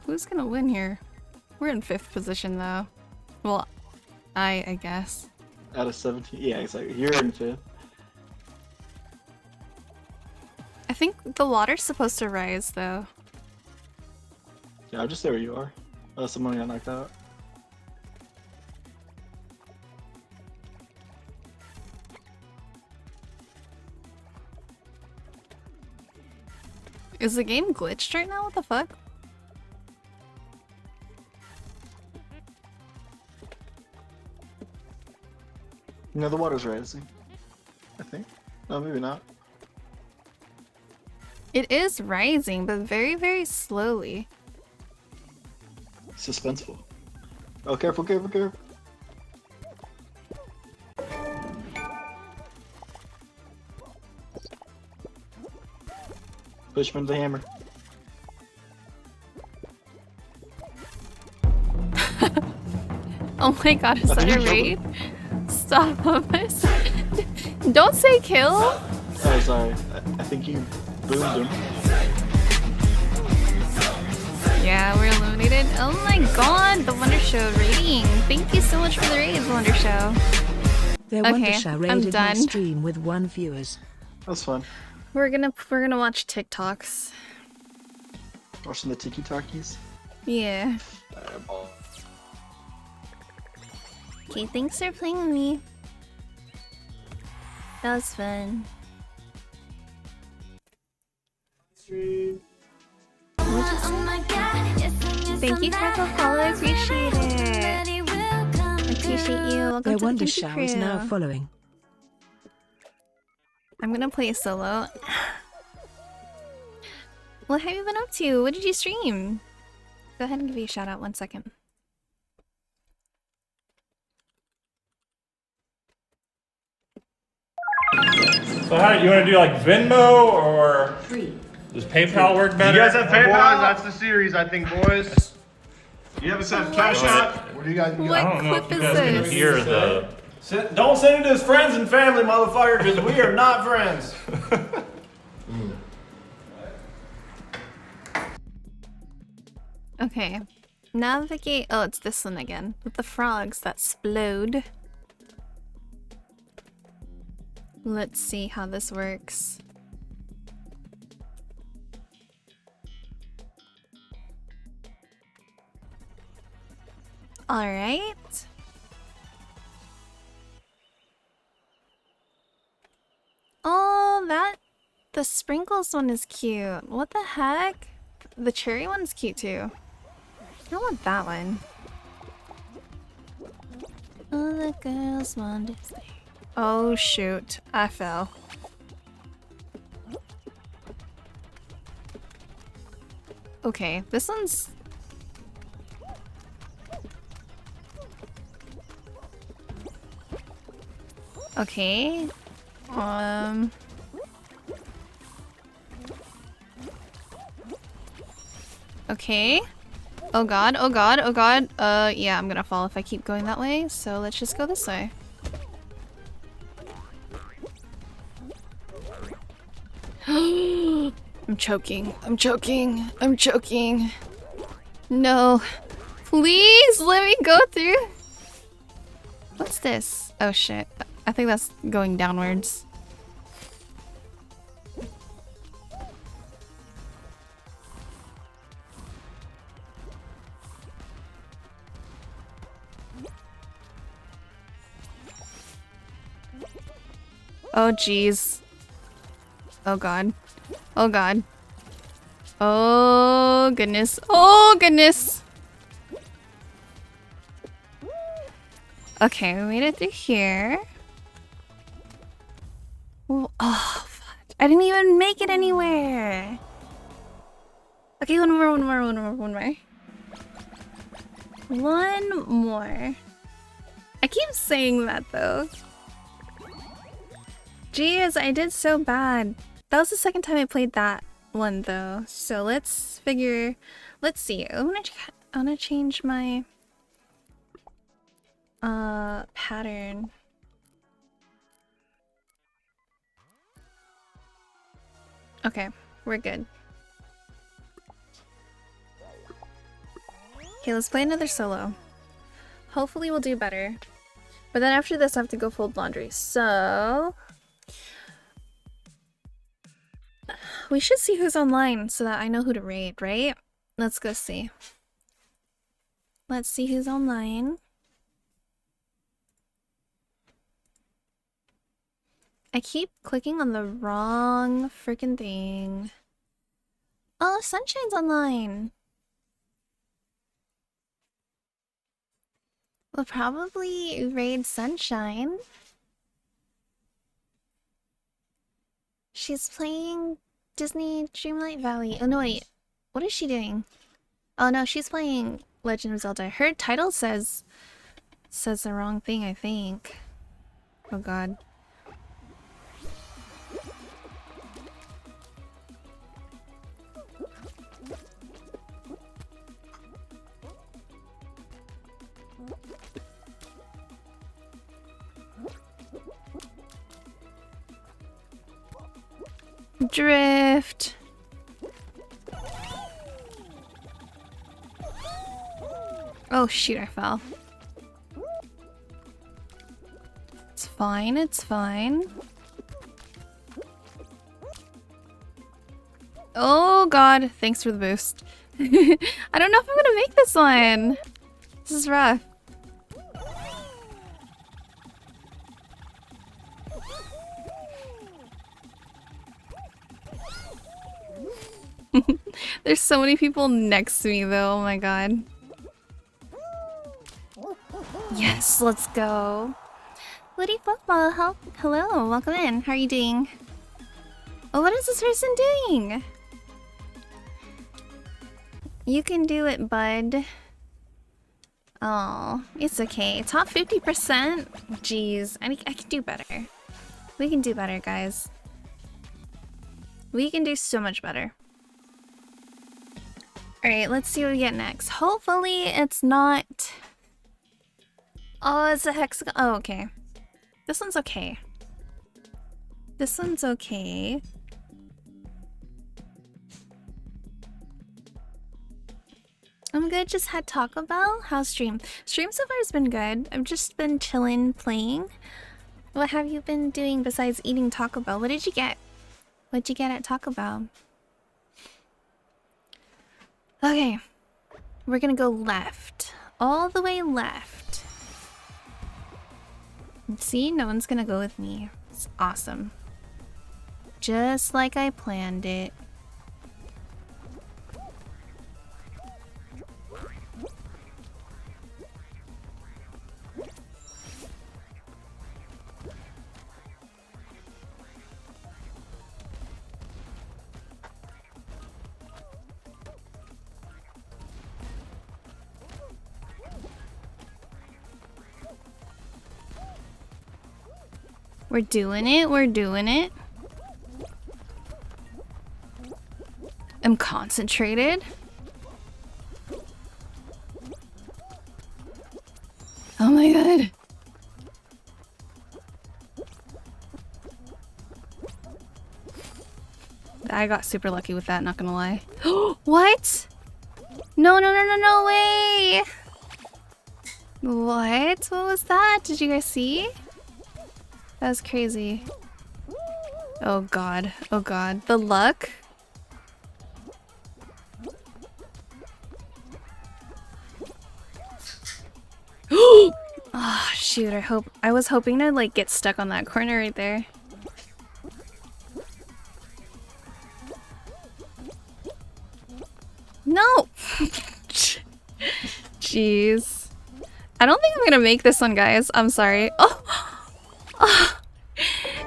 Who's gonna win here? We're in 5th position though. Well, I guess. Out of 17? Yeah, exactly. You're in 5th. I think the water's supposed to rise though. Yeah, I'll just stay where you are. Unless someone got knocked out. Is the game glitched right now? What the fuck? No, the water's rising. I think. No, maybe not. It is rising, but very, very slowly. Suspenseful. Oh, careful, careful, careful. Push him into the hammer. Oh my god, is that a raid? Stop this. Don't say kill. Oh, sorry. I think you boomed him. Yeah, we're eliminated. Oh my god, the Wonder Show rating. Thank you so much for the raid, Wonder Show. Their Okay, Wonder Show I'm raided my done. stream with 1 viewers. That's fun. We're gonna watch TikToks. Watching the Tiki Talkies. Yeah. Okay, thanks for playing with me. That was fun. Thank you for the follow, I appreciate it. I appreciate you. Welcome Their to Wonder the Show Kimchi is crew. now following. I'm gonna play solo. What have you been up to? What did you stream? Go ahead and give you a shout out 1 second. So how you want to do like Venmo or does PayPal work better? You guys have PayPal? That's the series, I think, boys. You have a Cash App? What do you guys? What I don't know if clip you is guys can this? hear the. Don't send it to his friends and family, motherfucker, because we are not friends. Okay. Navigate. Oh, it's this one again. With the frogs that explode. Let's see how this works. Alright. Oh, the sprinkles one is cute. What the heck? The cherry one's cute too. I don't want that one. All the girls want to stay. Oh shoot, I fell. Okay, this one's... Okay. Okay. Oh god, oh god, oh god. Yeah, I'm gonna fall if I keep going that way, so let's just go this way. I'm choking. I'm choking. I'm choking. No. Please let me go through. What's this? Oh shit. I think that's going downwards. Oh jeez. Oh god. Oh god. Oh goodness. Oh goodness. Okay, we made it through here. Oh, fuck. I didn't even make it anywhere. Okay, one more. One more. I keep saying that though. Jeez, I did so bad. That was the second time I played that one though. So let's see. I wanna change my pattern. Okay, we're good. Okay, let's play another solo. Hopefully we'll do better. But then after this I have to go fold laundry. So we should see who's online so that I know who to raid, right? Let's go see. Let's see who's online. I keep clicking on the wrong freaking thing. Oh, Sunshine's online. We'll probably raid Sunshine. She's playing Disney Dreamlight Valley. Oh no, wait. What is she doing? Oh no, she's playing Legend of Zelda. Her title says the wrong thing, I think. Oh god. Drift. Oh shoot, I fell. It's fine, it's fine. Oh god, thanks for the boost. I don't know if I'm gonna make this one. This is rough. There's so many people next to me though, oh my god. Yes, let's go. Woody Football, hello, welcome in. How are you doing? Oh, what is this person doing? You can do it, bud. Oh, it's okay. Top 50%? Jeez, I can do better. We can do better, guys. We can do so much better. Alright, let's see what we get next. Hopefully it's not... Oh, it's a hexagon. Oh, okay. This one's okay. This one's okay. I'm good, just had Taco Bell. How's stream? Stream so far has been good. I've just been chilling, playing. What have you been doing besides eating Taco Bell? What did you get? What'd you get at Taco Bell? Okay. We're gonna go left. All the way left. See, no one's gonna go with me. It's awesome. Just like I planned it. We're doing it, we're doing it. I'm concentrated. Oh my god. I got super lucky with that, not gonna lie. What? No, no, no, no, no way! What? What was that? Did you guys see? That was crazy. Oh god. Oh god. The luck? Oh shoot, I was hoping to like get stuck on that corner right there. No! Jeez. I don't think I'm gonna make this one, guys. I'm sorry. Oh! Oh,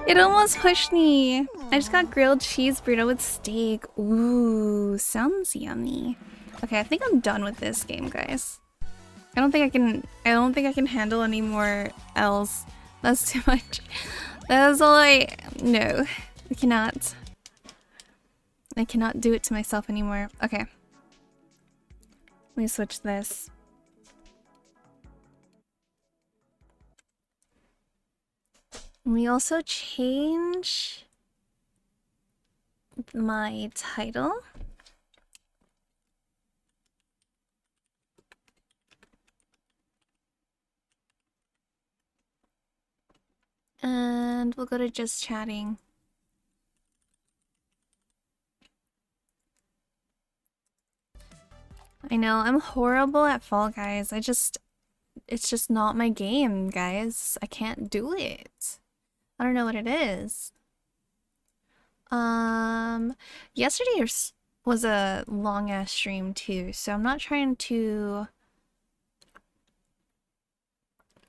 it almost pushed me. I just got grilled cheese burrito with steak. Ooh, sounds yummy. Okay, I think I'm done with this game, guys. I don't think I can handle any more L's. That's too much. That's all no. I cannot. I cannot do it to myself anymore. Okay. Let me switch this. We also change my title. And we'll go to just chatting. I know, I'm horrible at Fall Guys. It's just not my game, guys. I can't do it. I don't know what it is. Yesterday or was a long ass stream too, so I'm not trying to.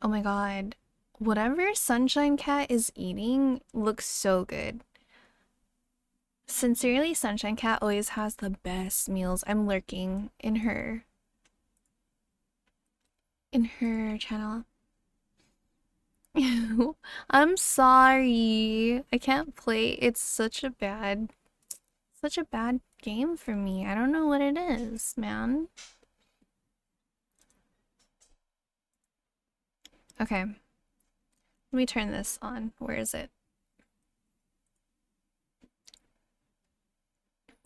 Oh my god. Whatever Sunshine Cat is eating looks so good. Sincerely, Sunshine Cat always has the best meals. I'm lurking in her channel. I'm sorry. I can't play. It's such a bad game for me. I don't know what it is, man. Okay. Let me turn this on. Where is it?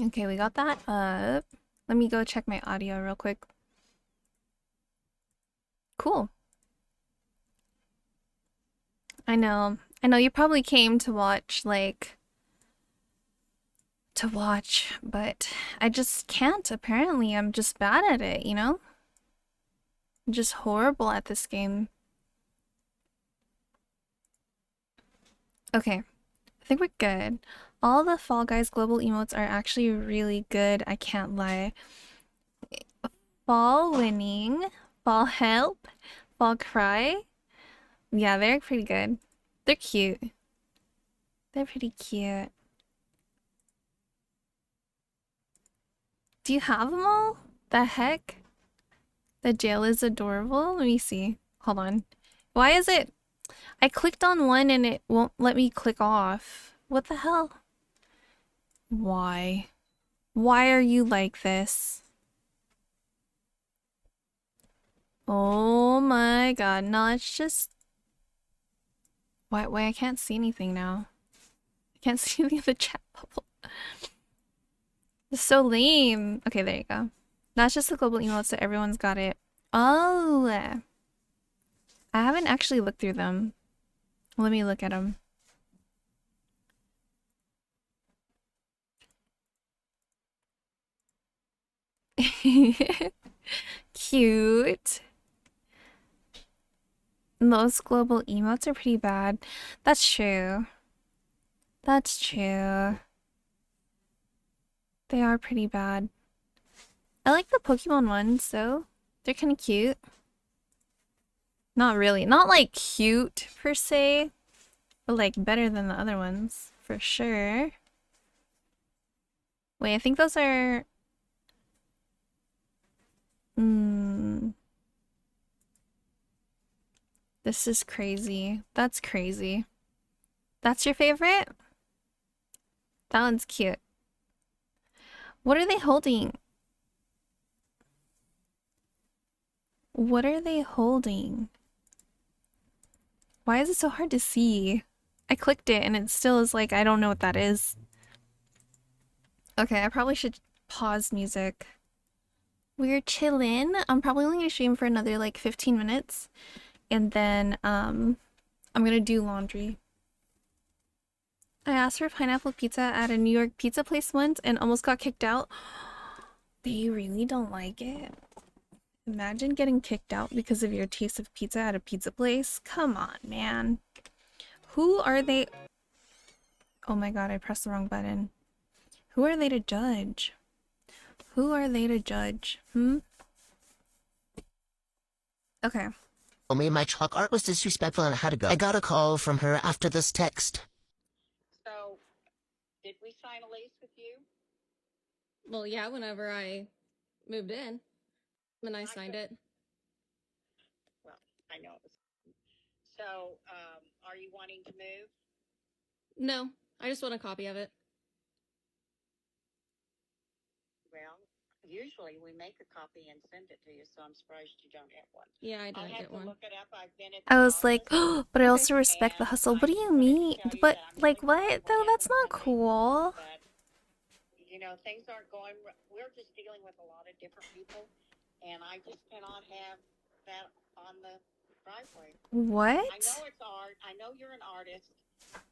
Okay, we got that up. Let me go check my audio real quick. Cool. I know you probably came to watch, but I just can't, apparently. I'm just bad at it, you know? I'm just horrible at this game. Okay, I think we're good. All the Fall Guys global emotes are actually really good, I can't lie. Fall winning, fall help, fall cry. Yeah, they're pretty good. They're cute. They're pretty cute. Do you have them all? The heck? The jail is adorable? Let me see. Hold on. Why is it... I clicked on one and it won't let me click off. What the hell? Why? Why are you like this? Oh my god. No, it's just... Why I can't see anything now. I can't see any of the chat bubble. It's so lame. Okay, there you go. That's just the global emotes, so everyone's got it. Oh! I haven't actually looked through them. Let me look at them. Cute. Most global emotes are pretty bad. That's true. That's true. They are pretty bad. I like the Pokemon ones, though. They're kind of cute. Not really. Not, like, cute, per se. But, like, better than the other ones. For sure. Wait, I think those are... This is crazy. That's crazy. That's your favorite? That one's cute. What are they holding? What are they holding? Why is it so hard to see? I clicked it and it still is like, I don't know what that is. Okay, I probably should pause music. We're chillin'. I'm probably only gonna stream for another like 15 minutes. And then I'm gonna do laundry. I asked for pineapple pizza at a New York pizza place once and almost got kicked out. They really don't like it. Imagine getting kicked out because of your taste of pizza at a pizza place. Come on, man. Who are they? Oh my god, I pressed the wrong button. Who are they to judge? Who are they to judge? Okay. Told me my chalk art was disrespectful and I had to go. I got a call from her after this text. So, did we sign a lease with you? Well, yeah, whenever I moved in. When I signed it. Well, I know it was. So, are you wanting to move? No, I just want a copy of it. Well, usually we make a copy and send it to you, so I'm surprised you don't have one. Yeah, I I'll didn't have get to one. look it up. I've been at I the was like, office, oh, but I also respect the and hustle. What do you I'm ready to mean? tell you But, that I'm like, really sorry what? Though, what that's happened not Sunday, cool. but, you know, things aren't going... We're just dealing with a lot of different people, and I just cannot have that on the driveway. What? I know it's art. I know you're an artist,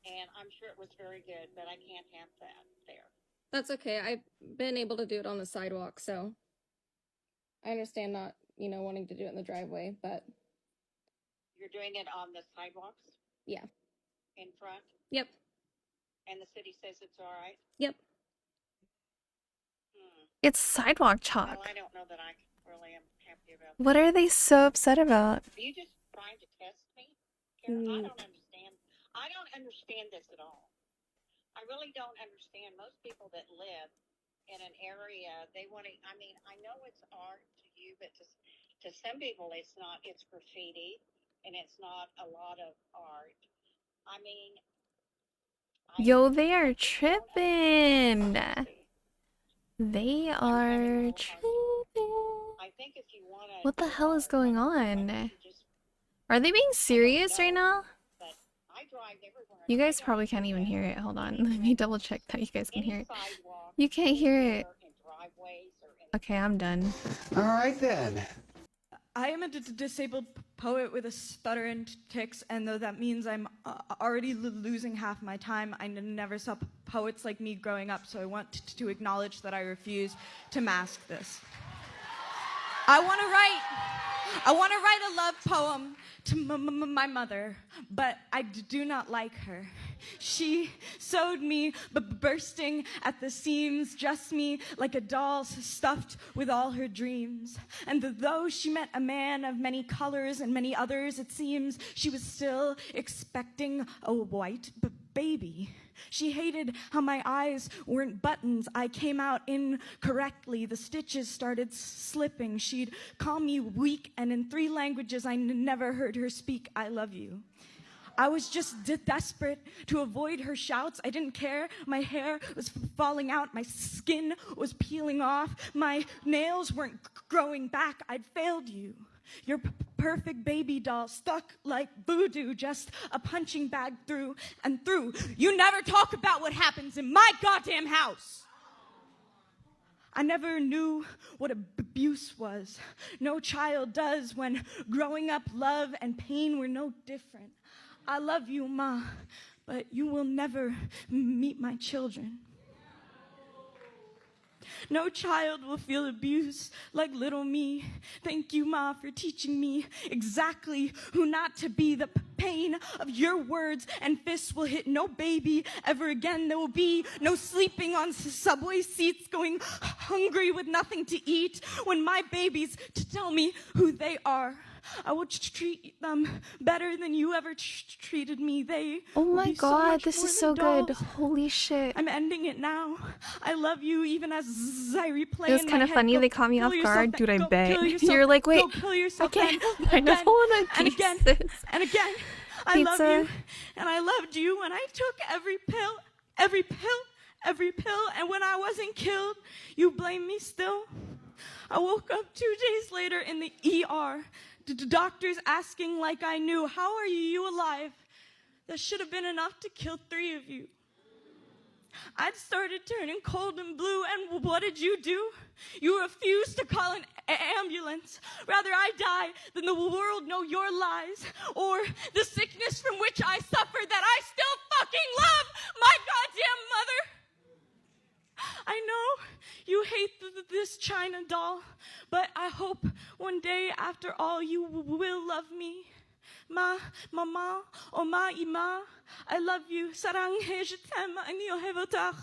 and I'm sure it was very good, but I can't have that there. That's okay. I've been able to do it on the sidewalk, so I understand not, wanting to do it in the driveway, but You're doing it on the sidewalks yeah. in front, Yep. and the city says it's all right? Yep. Hmm. It's sidewalk So chalk. I don't know that I really am happy about What are they so upset about? Are you just trying to test me? Karen, I don't understand. I don't understand this at all. I really don't understand. Most people that live in an area, they want to, I mean, I know it's art to you, but to some people it's not. It's graffiti, and it's not a lot of art. I mean, Yo, they are I just don't understand. tripping. They are tripping. I think if you want to What the hell is going on? just Are they being serious right now? but I drive everywhere. You guys probably can't even hear it. Hold on. Let me double check that you guys can hear it. You can't hear it. Okay, I'm done. All right then. I am a disabled poet with a stutter and tics, and though that means I'm already losing half my time, I never saw poets like me growing up, so I want to acknowledge that I refuse to mask this. I want to write a love poem to my mother, but I do not like her. She sewed me, bursting at the seams, dressed me like a doll stuffed with all her dreams. And though she met a man of many colors and many others, it seems she was still expecting a white baby. She hated how my eyes weren't buttons. I came out incorrectly. The stitches started slipping. She'd call me weak, and in 3 languages I never heard her speak, I love you. I was just desperate to avoid her shouts. I didn't care. My hair was falling out. My skin was peeling off. My nails weren't growing back. I'd failed you. Your perfect baby doll, stuck like voodoo, just a punching bag through and through. You never talk about what happens in my goddamn house. I never knew what abuse was. No child does when growing up love and pain were no different. I love you, Ma, but you will never meet my children. No child will feel abuse like little me. Thank you, Ma, for teaching me exactly who not to be. The pain of your words and fists will hit no baby ever again. There will be no sleeping on subway seats, going hungry with nothing to eat. When my babies to tell me who they are, I will treat them better than you ever treated me. They Oh will my be god, so this much is more so than good. dolls. Holy shit. I'm ending it now. I love you even as I replay It was in kind my of head. funny Go they caught me kill off yourself guard. then. Dude, I Go bet. kill yourself. You're like, wait, Go kill yourself I can't then. have pineapple on a and again, pieces. and again. I love Pizza. you, and I loved you, and I took every pill, every pill, every pill, and when I wasn't killed, you blame me still. I woke up 2 days later in the ER. The doctors asking like I knew, how are you alive? That should have been enough to kill 3 of you. I'd started turning cold and blue, and what did you do? You refused to call an ambulance. Rather I die than the world know your lies, or the sickness from which I suffer that I still fucking love my goddamn mother. I know you hate this China doll, but I hope one day after all you will love me. Ma, mama, oh ma, ima, I love you. Saranghe, je t'aime, anio hevotar.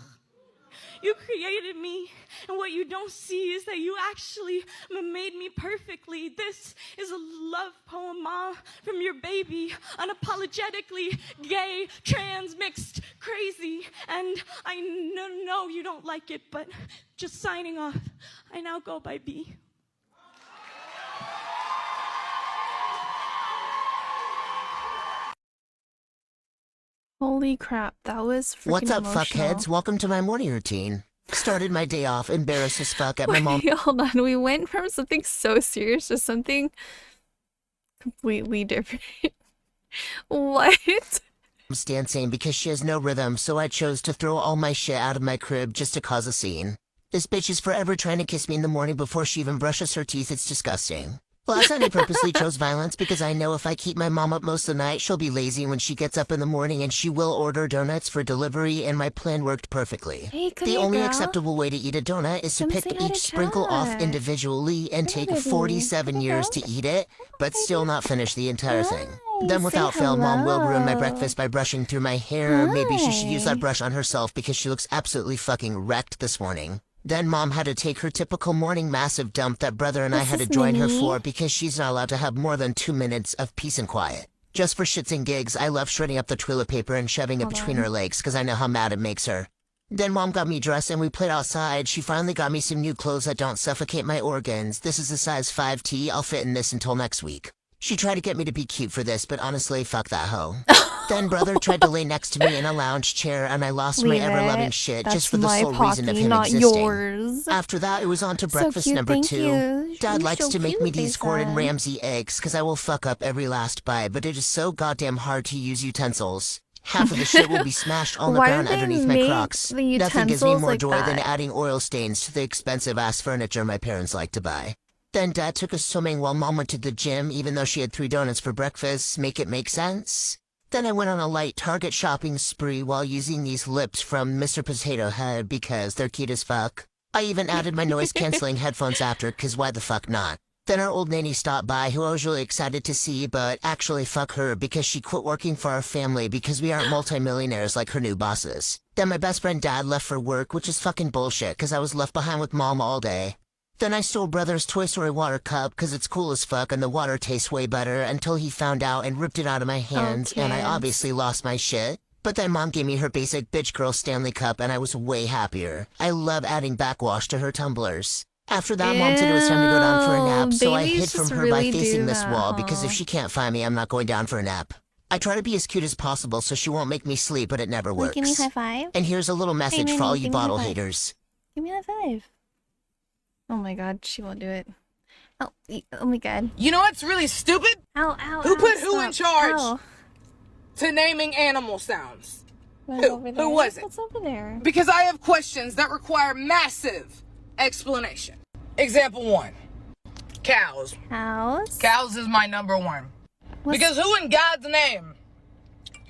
You created me, and what you don't see is that you actually made me perfectly. This is a love poem, Ma, from your baby, unapologetically gay, trans, mixed, crazy. And I know you don't like it, but just signing off, I now go by B. Holy crap, that was freaking What's up, emotional. fuckheads? Welcome to my morning routine. Started my day off embarrassed as fuck at my mom's Wait, hold on. We went from something so serious to something completely different. What? dancing because she has no rhythm, so I chose to throw all my shit out of my crib just to cause a scene. This bitch is forever trying to kiss me in the morning before she even brushes her teeth. It's disgusting. Last night I purposely chose violence because I know if I keep my mom up most of the night, she'll be lazy when she gets up in the morning and she will order donuts for delivery, and my plan worked perfectly. Hey, come The here, only girl. acceptable way to eat a donut is to Come pick say hi to each sprinkle off Chad. individually and Come take on, baby. 47 Come on, years girl. to eat it, but still not finish the entire thing. Hi, Then say without fail, Mom will ruin my hello. breakfast by brushing through my hair. Maybe she should use Hi. that brush on herself because she looks absolutely fucking wrecked this morning. Then mom had to take her typical morning massive dump that brother and I This had to is join her Minnie. for because she's not allowed to have more than 2 minutes of peace and quiet. Just for shits and gigs, I love shredding up the toilet paper and shoving it Hold between on. her legs because I know how mad it makes her. Then mom got me dressed and we played outside. She finally got me some new clothes that don't suffocate my organs. This is a size 5T. I'll fit in this until next week. She tried to get me to be cute for this, but honestly, fuck that hoe. Then brother tried to lay next to me in a lounge chair and I lost my Leave ever-loving it. shit That's just for the my sole reason of Pocky, him not existing. yours. After that, it was on to So breakfast cute, number thank 2. you. Dad You're likes so to make cute, me these Gordon Lisa. Ramsay eggs because I will fuck up every last bite, but it is so goddamn hard to use utensils. Half of the shit will be smashed on the Why ground do they underneath my make Crocs. the Nothing gives me utensils more like joy than that? adding oil stains to the expensive-ass furniture my parents like to buy. Then Dad took us swimming while Mom went to the gym, even though she had 3 donuts for breakfast. Make it make sense? Then I went on a light Target shopping spree while using these lips from Mr. Potato Head because they're cute as fuck. I even added my noise-canceling headphones after, cause why the fuck not? Then our old nanny stopped by, who I was really excited to see, but actually fuck her because she quit working for our family because we aren't multimillionaires like her new bosses. Then my best friend Dad left for work, which is fucking bullshit cause I was left behind with Mom all day. Then I stole brother's Toy Story water cup cause it's cool as fuck and the water tastes way better until he found out and ripped it out of my hands and I kids. obviously lost my shit. But then Mom gave me her basic bitch girl Stanley cup and I was way happier. I love adding backwash to her tumblers. After that, Mom said it was time to go down for a nap, so I Babies hid from just her really by facing do this that, wall because if huh? she can't find me, I'm not going down for a nap. I try to be as cute as possible so she won't make me sleep, but it never Wait, works. give me a high five. And here's a little message for all you give me a high bottle five. haters. Give me a high five. Oh my god, she won't do it. Oh, oh my god. You know what's really stupid? Ow, ow, Who ow, put who in stop. charge Ow. to naming animal sounds? What's Who? over there? Who was it? What's over there? Because I have questions that require massive explanation. Example 1. Cows. Cows? Cows is my number 1. What's- Because who in God's name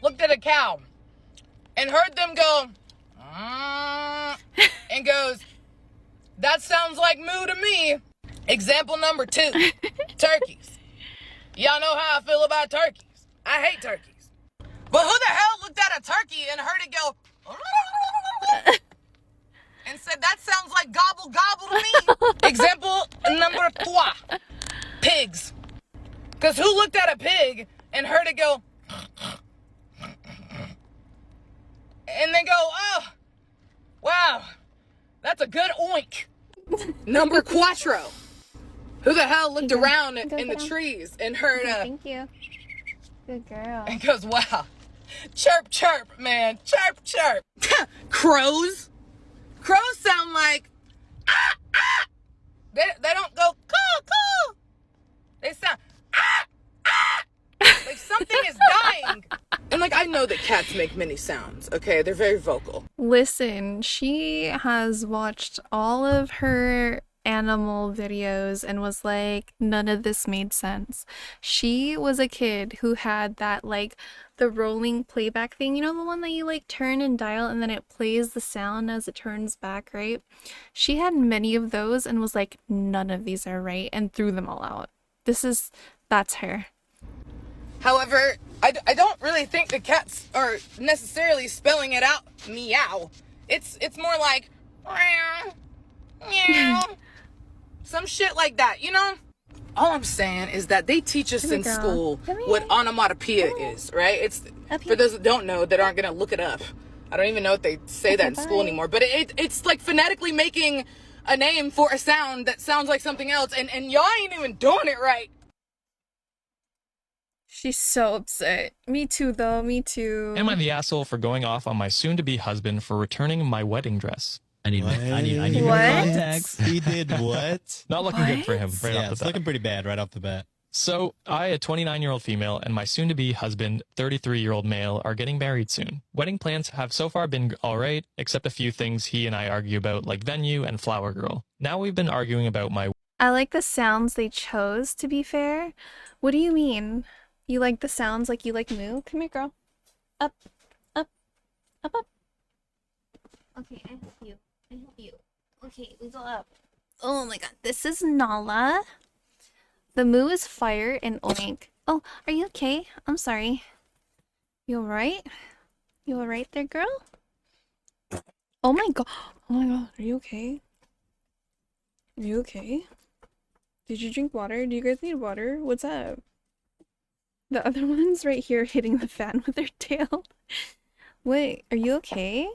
looked at a cow and heard them go, and goes, that sounds like moo to me. Example number 2. Turkeys. Y'all know how I feel about turkeys. I hate turkeys. But who the hell looked at a turkey and heard it go and said, that sounds like gobble gobble to me? Example number 3. Pigs. Because who looked at a pig and heard it go and then go, oh, wow, that's a good oink. Number 4. Who the hell looked around in the trees and heard Thank you. Good girl. and goes, wow, chirp, chirp, man, chirp, chirp. Crows. Crows sound like, ah, ah. They don't go, caw, caw. They sound, ah, ah. Like something is dying. And like, I know that cats make many sounds, okay? They're very vocal. Listen, she has watched all of her animal videos and was like, none of this made sense. She was a kid who had that, like, the rolling playback thing, you know, the one that you like turn and dial and then it plays the sound as it turns back, right? She had many of those and was like, none of these are right, and threw them all out. That's her. However, I don't really think the cats are necessarily spelling it out meow. It's more like meow, meow. Some shit like that, you know? All I'm saying is that they teach us in school what onomatopoeia is, right? It's for those that don't know, that aren't gonna look it up. I don't even know if they say that in school anymore. But it's like phonetically making a name for a sound that sounds like something else, and y'all ain't even doing it right. She's so upset. Me too, though. Me too. Am I the asshole for going off on my soon-to-be husband for returning my wedding dress? I need more What? context. He did what? Not looking good for him right Yeah, off the it's bat. looking pretty bad right off the bat. So, I, a 29-year-old female, and my soon-to-be husband, 33-year-old male, are getting married soon. Wedding plans have so far been alright, except a few things he and I argue about, like venue and flower girl. Now we've been arguing about my... I like the sounds they chose, to be fair. What do you mean? You like the sounds like you like moo? Come here, girl. Up, up, up, up. Okay, I help you. I help you. Okay, we go up. Oh my god, this is Nala. The moo is fire and oink. Oh, are you okay? I'm sorry. You alright? You alright there, girl? Oh my god. Oh my god, are you okay? Are you okay? Did you drink water? Do you guys need water? What's up? The other one's right here hitting the fan with their tail. Wait, are you okay?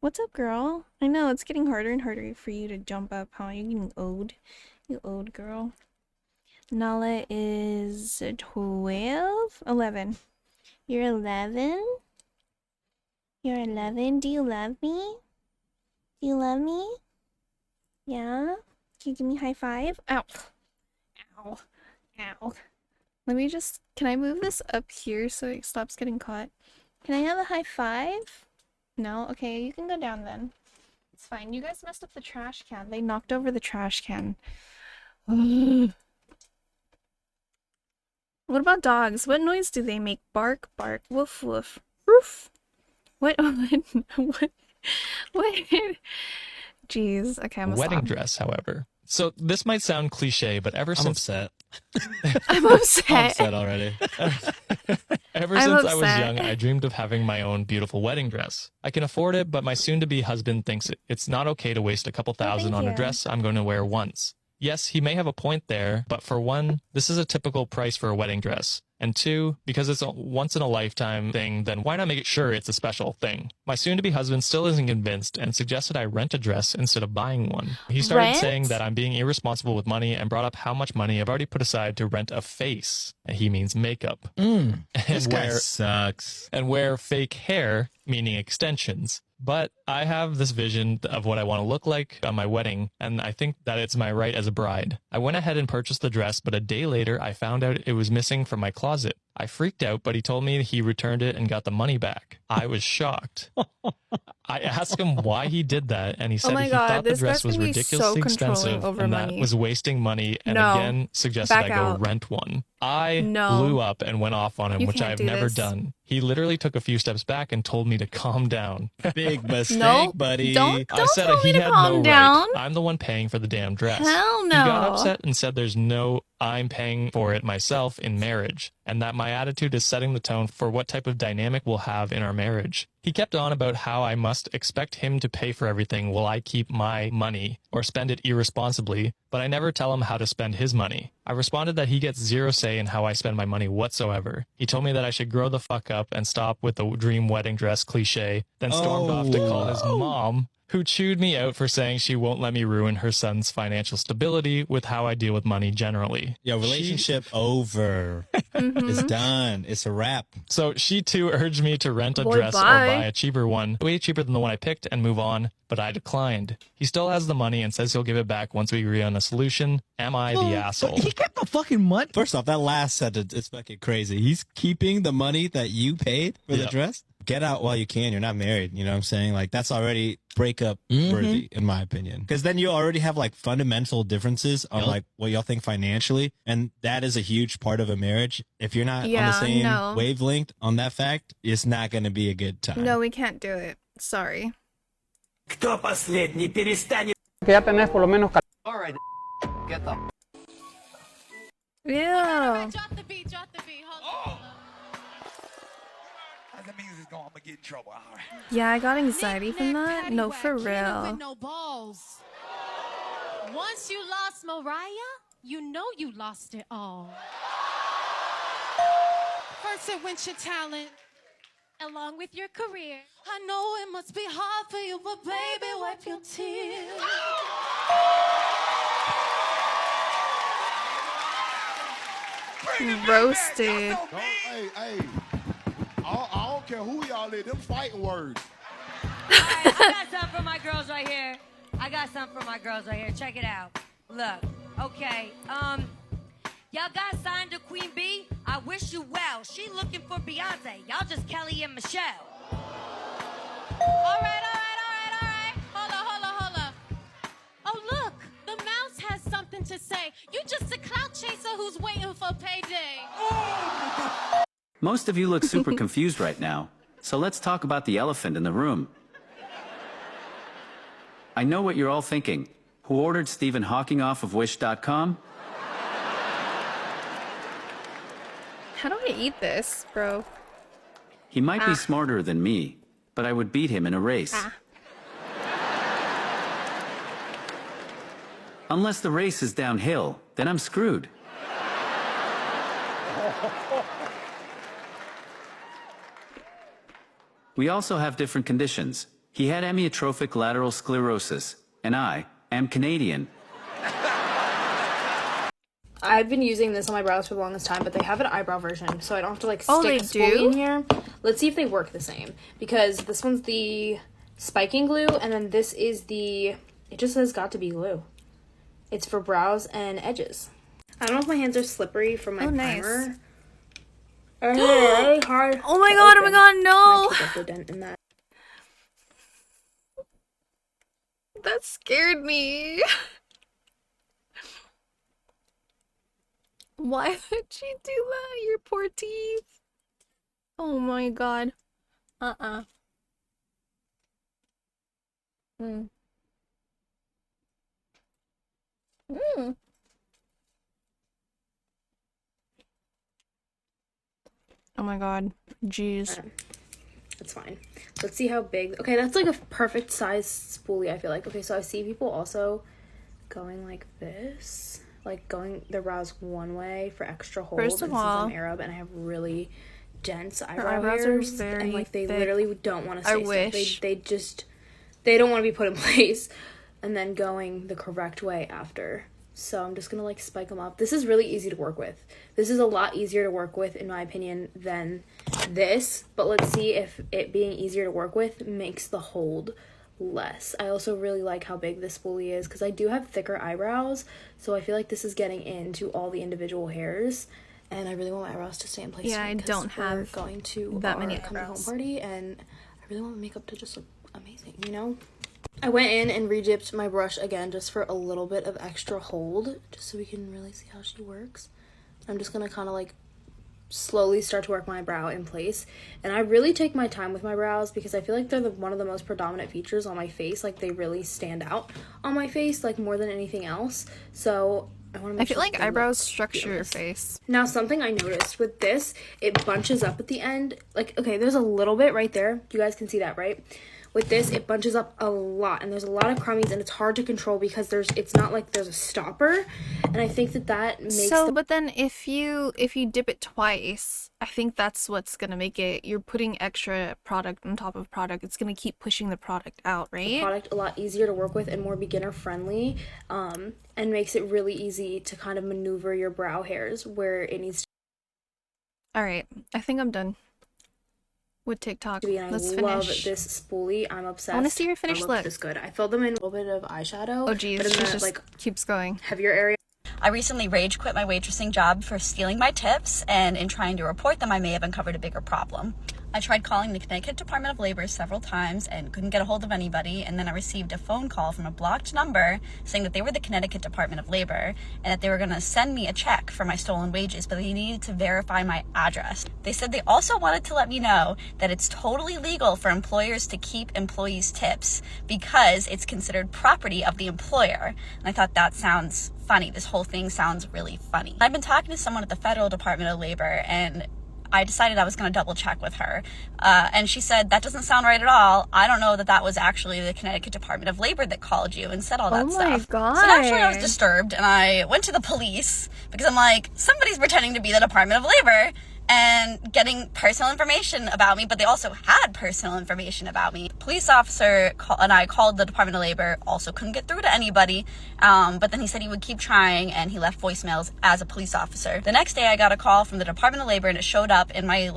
What's up, girl? I know, it's getting harder and harder for you to jump up, huh? You're getting old. You old girl. Nala is 12? 11. You're 11? You're 11? Do you love me? Do you love me? Yeah? Can you give me a high five? Ow. Ow. Ow. Let me just... Can I move this up here so it stops getting caught? Can I have a high five? No? Okay, you can go down then. It's fine. You guys messed up the trash can. They knocked over the trash can. What about dogs? What noise do they make? Bark, bark, woof, woof, roof. What? What? Jeez. Okay, I'm Wedding dress, however. So this might sound cliche, but ever since upset. I'm upset. I'm upset already. Ever since I was young, I dreamed of having my own beautiful wedding dress. I can afford it, but my soon-to-be husband thinks it's not okay to waste a couple thousand on a dress I'm going to wear once. Yes, he may have a point there, but for one, this is a typical price for a wedding dress. And two, because it's a once-in-a-lifetime thing, then why not make sure it's a special thing? My soon-to-be husband still isn't convinced and suggested I rent a dress instead of buying one. He started saying that I'm being irresponsible with money and brought up how much money I've already put aside to rent a face. And he means makeup. This guy sucks. And wear fake hair, meaning extensions. But I have this vision of what I want to look like on my wedding, and I think that it's my right as a bride. I went ahead and purchased the dress, but a day later I found out it was missing from my closet. I freaked out, but he told me he returned it and got the money back. I was shocked. I asked him why he did that, and he said he thought the dress was ridiculously expensive and that was wasting money, and again suggested I go rent one. I blew up and went off on him, which I've never done. He literally took a few steps back and told me to calm down. Big mistake, buddy. Don't I said tell me he to had calm no down. right. I'm the one paying for the damn dress. Hell no. He got upset and said there's no I'm paying for it myself in marriage, and that my attitude is setting the tone for what type of dynamic we'll have in our marriage. He kept on about how I must expect him to pay for everything while I keep my money or spend it irresponsibly, but I never tell him how to spend his money. I responded that he gets zero say in how I spend my money whatsoever. He told me that I should grow the fuck up and stop with the dream wedding dress cliche, then stormed off to call his mom, who chewed me out for saying she won't let me ruin her son's financial stability with how I deal with money generally. Yo, relationship over. It's done. It's a wrap. So she too urged me to rent a dress or buy a cheaper one, way cheaper than the one I picked, and move on, but I declined. He still has the money and says he'll give it back once we agree on a solution. Am I the asshole? He kept the fucking money. First off, that last sentence is fucking crazy. He's keeping the money that you paid for the dress? Get out while you can. You're not married. You know what I'm saying? Like, that's already breakup worthy, in my opinion. Because then you already have like fundamental differences on like what y'all think financially. And that is a huge part of a marriage. If you're not on the same wavelength on that fact, it's not going to be a good time. No, we can't do it. Sorry. Кто последний перестанет? All right, get the. Yeah. Drop the beat. Hold on. That means I'm gonna get in trouble. All right. Yeah, I got anxiety from that. No, for real. With no balls. Once you lost Mariah, you know you lost it all. First it went your talent, along with your career. I know it must be hard for you, but baby, wipe your tears. Roasted. Hey. I don't care who y'all is. Them fighting words. Alright, I got something for my girls right here. Check it out. Look, okay. Y'all got signed to Queen Bee? I wish you well. She looking for Beyonce. Y'all just Kelly and Michelle. All right. Hold up. Oh, look. The mouse has something to say. You just a clout chaser who's waiting for payday. Most of you look super confused right now, so let's talk about the elephant in the room. I know what you're all thinking. Who ordered Stephen Hawking off of Wish.com? How do I eat this, bro? He might be smarter than me, but I would beat him in a race. Unless the race is downhill, then I'm screwed. We also have different conditions. He had amyotrophic lateral sclerosis, and I am Canadian. I've been using this on my brows for the longest time, but they have an eyebrow version, so I don't have to like Oh, stick they a spoolie do? in here. Let's see if they work the same, because this one's the spiking glue, and then this is the, it just says got to be glue. It's for brows and edges. I don't know if my hands are slippery from my primer. Really hard. Oh my god, no! Might take up the dent in that. That scared me. Why would she do that? Your poor teeth. Oh my god. Mm. Mm. Oh my god. Jeez. That's fine. Let's see how big. Okay, that's like a perfect size spoolie, I feel like. Okay, so I see people also going like this. Like going their brows one way for extra hold. First of and since all, I'm Arab and I have really dense her eyebrow eyebrows hairs, are very and like they thick. literally don't want to stay I still. wish. They don't want to be put in place, and then going the correct way after. So I'm just gonna like spike them up. This is really easy to work with. This is a lot easier to work with in my opinion than this, but let's see if it being easier to work with makes the hold less. I also really like how big this spoolie is because I do have thicker eyebrows, so I feel like this is getting into all the individual hairs, and I really want my eyebrows to stay in place. Yeah, I don't have going to that many coming home eyebrows. party, and I really want my makeup to just look amazing, you know? I went in and re-dipped my brush again just for a little bit of extra hold, just so we can really see how she works. I'm just gonna kind of like slowly start to work my brow in place, and I really take my time with my brows because I feel like they're one of the most predominant features on my face. Like they really stand out on my face like more than anything else, so I want to make I feel sure like they eyebrows look structure your fearless. face. Now something I noticed with this, it bunches up at the end. Like, okay, there's a little bit right there, you guys can see that, right? With this, it bunches up a lot, and there's a lot of crummies, and it's hard to control because it's not like there's a stopper, and I think that makes But then if you dip it twice, I think that's what's gonna make it. You're putting extra product on top of product. It's gonna keep pushing the product out, the right? product a lot easier to work with and more beginner friendly, and makes it really easy to kind of maneuver your brow hairs where it needs All right, I think I'm done with TikTok. to be. And Let's I love finish. this spoolie. I'm obsessed. I want to see your They finished look look. this good. I filled them in a little bit of eyeshadow. Oh geez, but in she the, just like keeps going. heavier area. I recently rage quit my waitressing job for stealing my tips, and in trying to report them, I may have uncovered a bigger problem. I tried calling the Connecticut Department of Labor several times and couldn't get a hold of anybody, and then I received a phone call from a blocked number saying that they were the Connecticut Department of Labor and that they were going to send me a check for my stolen wages, but they needed to verify my address. They said they also wanted to let me know that it's totally legal for employers to keep employees' tips because it's considered property of the employer. And I thought that sounds funny. This whole thing sounds really funny. I've been talking to someone at the Federal Department of Labor, and I decided I was going to double check with her. And she said, that doesn't sound right at all. I don't know that was actually the Connecticut Department of Labor that called you and said all that stuff. Oh my god. So naturally I was disturbed, and I went to the police because I'm like, somebody's pretending to be the Department of Labor and getting personal information about me, but they also had personal information about me. Police officer and I called the Department of Labor, also couldn't get through to anybody, but then he said he would keep trying, and he left voicemails as a police officer. The next day I got a call from the Department of Labor, and it showed up in my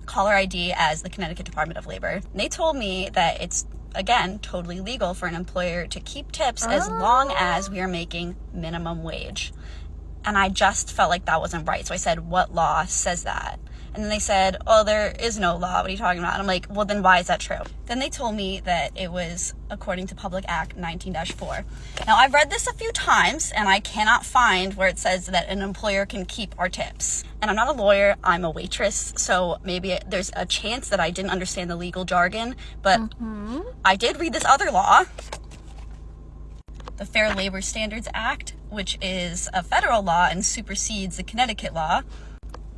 caller ID as the Connecticut Department of Labor. And they told me that it's, again, totally legal for an employer to keep tips as long as we are making minimum wage. And I just felt like that wasn't right. So I said, what law says that? And then they said, oh, there is no law. What are you talking about? And I'm like, well, then why is that true? Then they told me that it was according to Public Act 19-4. Now, I've read this a few times, and I cannot find where it says that an employer can keep our tips. And I'm not a lawyer, I'm a waitress, so maybe there's a chance that I didn't understand the legal jargon, but I did read this other law, the Fair Labor Standards Act, which is a federal law and supersedes the Connecticut law.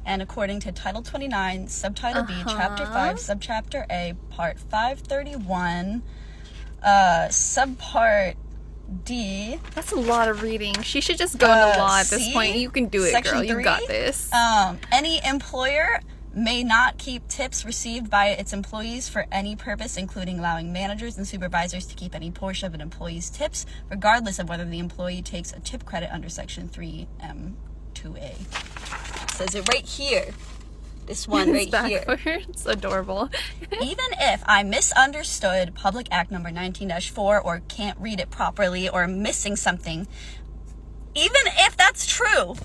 And according to Title 29, Subtitle B, Chapter 5, Subchapter A, Part 531, Subpart D. That's a lot of reading. She should just go into law at this C, point. You can do it, Section girl. You 3, got this. Any employer may not keep tips received by its employees for any purpose, including allowing managers and supervisors to keep any portion of an employee's tips, regardless of whether the employee takes a tip credit under Section 3M2A. It says it right here. This one right here. It's adorable. Even if I misunderstood Public Act number 19-4 or can't read it properly or missing something, even if that's true,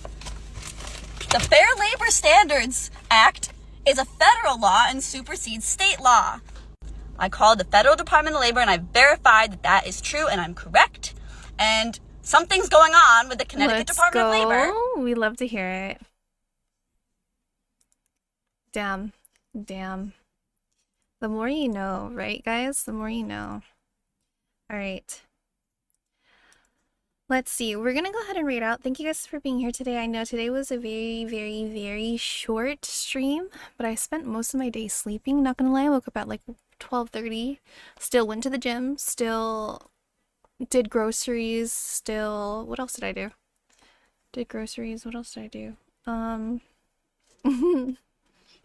the Fair Labor Standards Act is a federal law and supersedes state law. I called the Federal Department of Labor and I verified that that is true and I'm correct. And something's going on with the Connecticut Department of Labor. We love to hear it. Damn. Damn. The more you know, right, guys? The more you know. All right. Let's see. We're going to go ahead and read out. Thank you guys for being here today. I know today was a very, very, very short stream, but I spent most of my day sleeping. Not going to lie, I woke up at like 12:30. Still went to the gym. Still did groceries. Still... What else did I do? Did groceries. What else did I do?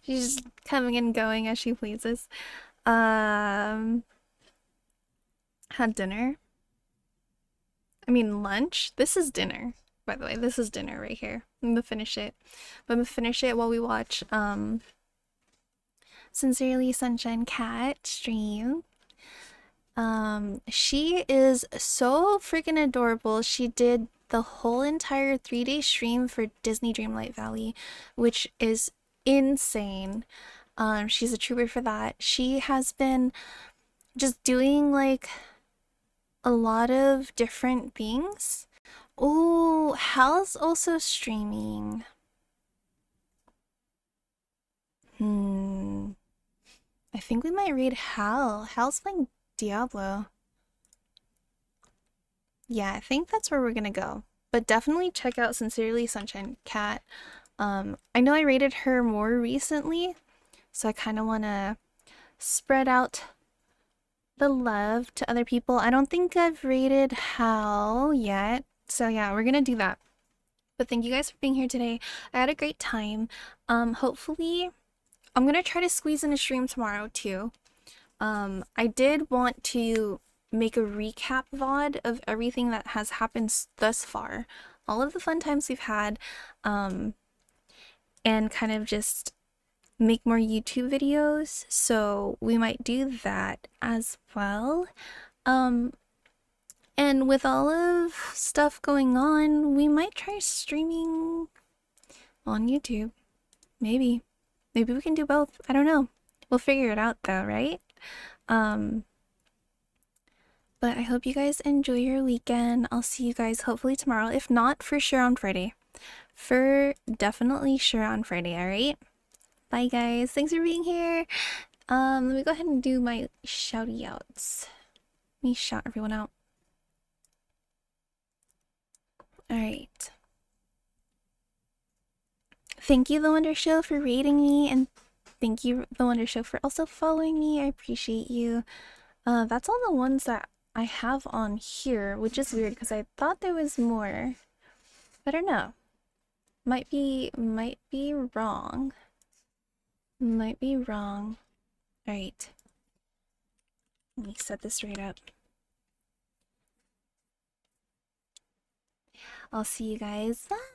She's just coming and going as she pleases. Had dinner. I mean lunch. This is dinner, by the way. This is dinner right here. I'm gonna finish it. I'm gonna finish it while we watch Sincerely Sunshine Cat stream. She is so freaking adorable. She did the whole entire 3-day stream for Disney Dreamlight Valley, which is insane. She's a trooper for that. She has been just doing like a lot of different things. Oh, Hal's also streaming. I think we might read Hal. Hal's playing Diablo. Yeah, I think that's where we're gonna go. But definitely check out Sincerely Sunshine Cat. I know I rated her more recently, so I kind of want to spread out the love to other people. I don't think I've rated Hal yet, so yeah, we're gonna do that. But thank you guys for being here today. I had a great time. Hopefully, I'm gonna try to squeeze in a stream tomorrow too. I did want to make a recap VOD of everything that has happened thus far. All of the fun times we've had, and kind of just make more YouTube videos, so we might do that as well. And with all of stuff going on, we might try streaming on YouTube. Maybe we can do both. I don't know. We'll figure it out though, right? But I hope you guys enjoy your weekend. I'll see you guys hopefully tomorrow. If not, for sure on Friday. Definitely sure on Friday, alright? Bye guys. Thanks for being here. Let me go ahead and do my shouty outs. Let me shout everyone out. Alright. Thank you, The Wonder Show, for rating me, and thank you, The Wonder Show, for also following me. I appreciate you. That's all the ones that I have on here, which is weird because I thought there was more. I don't know. Might be wrong. Might be wrong. Alright. Let me set this right up. I'll see you guys. Bye!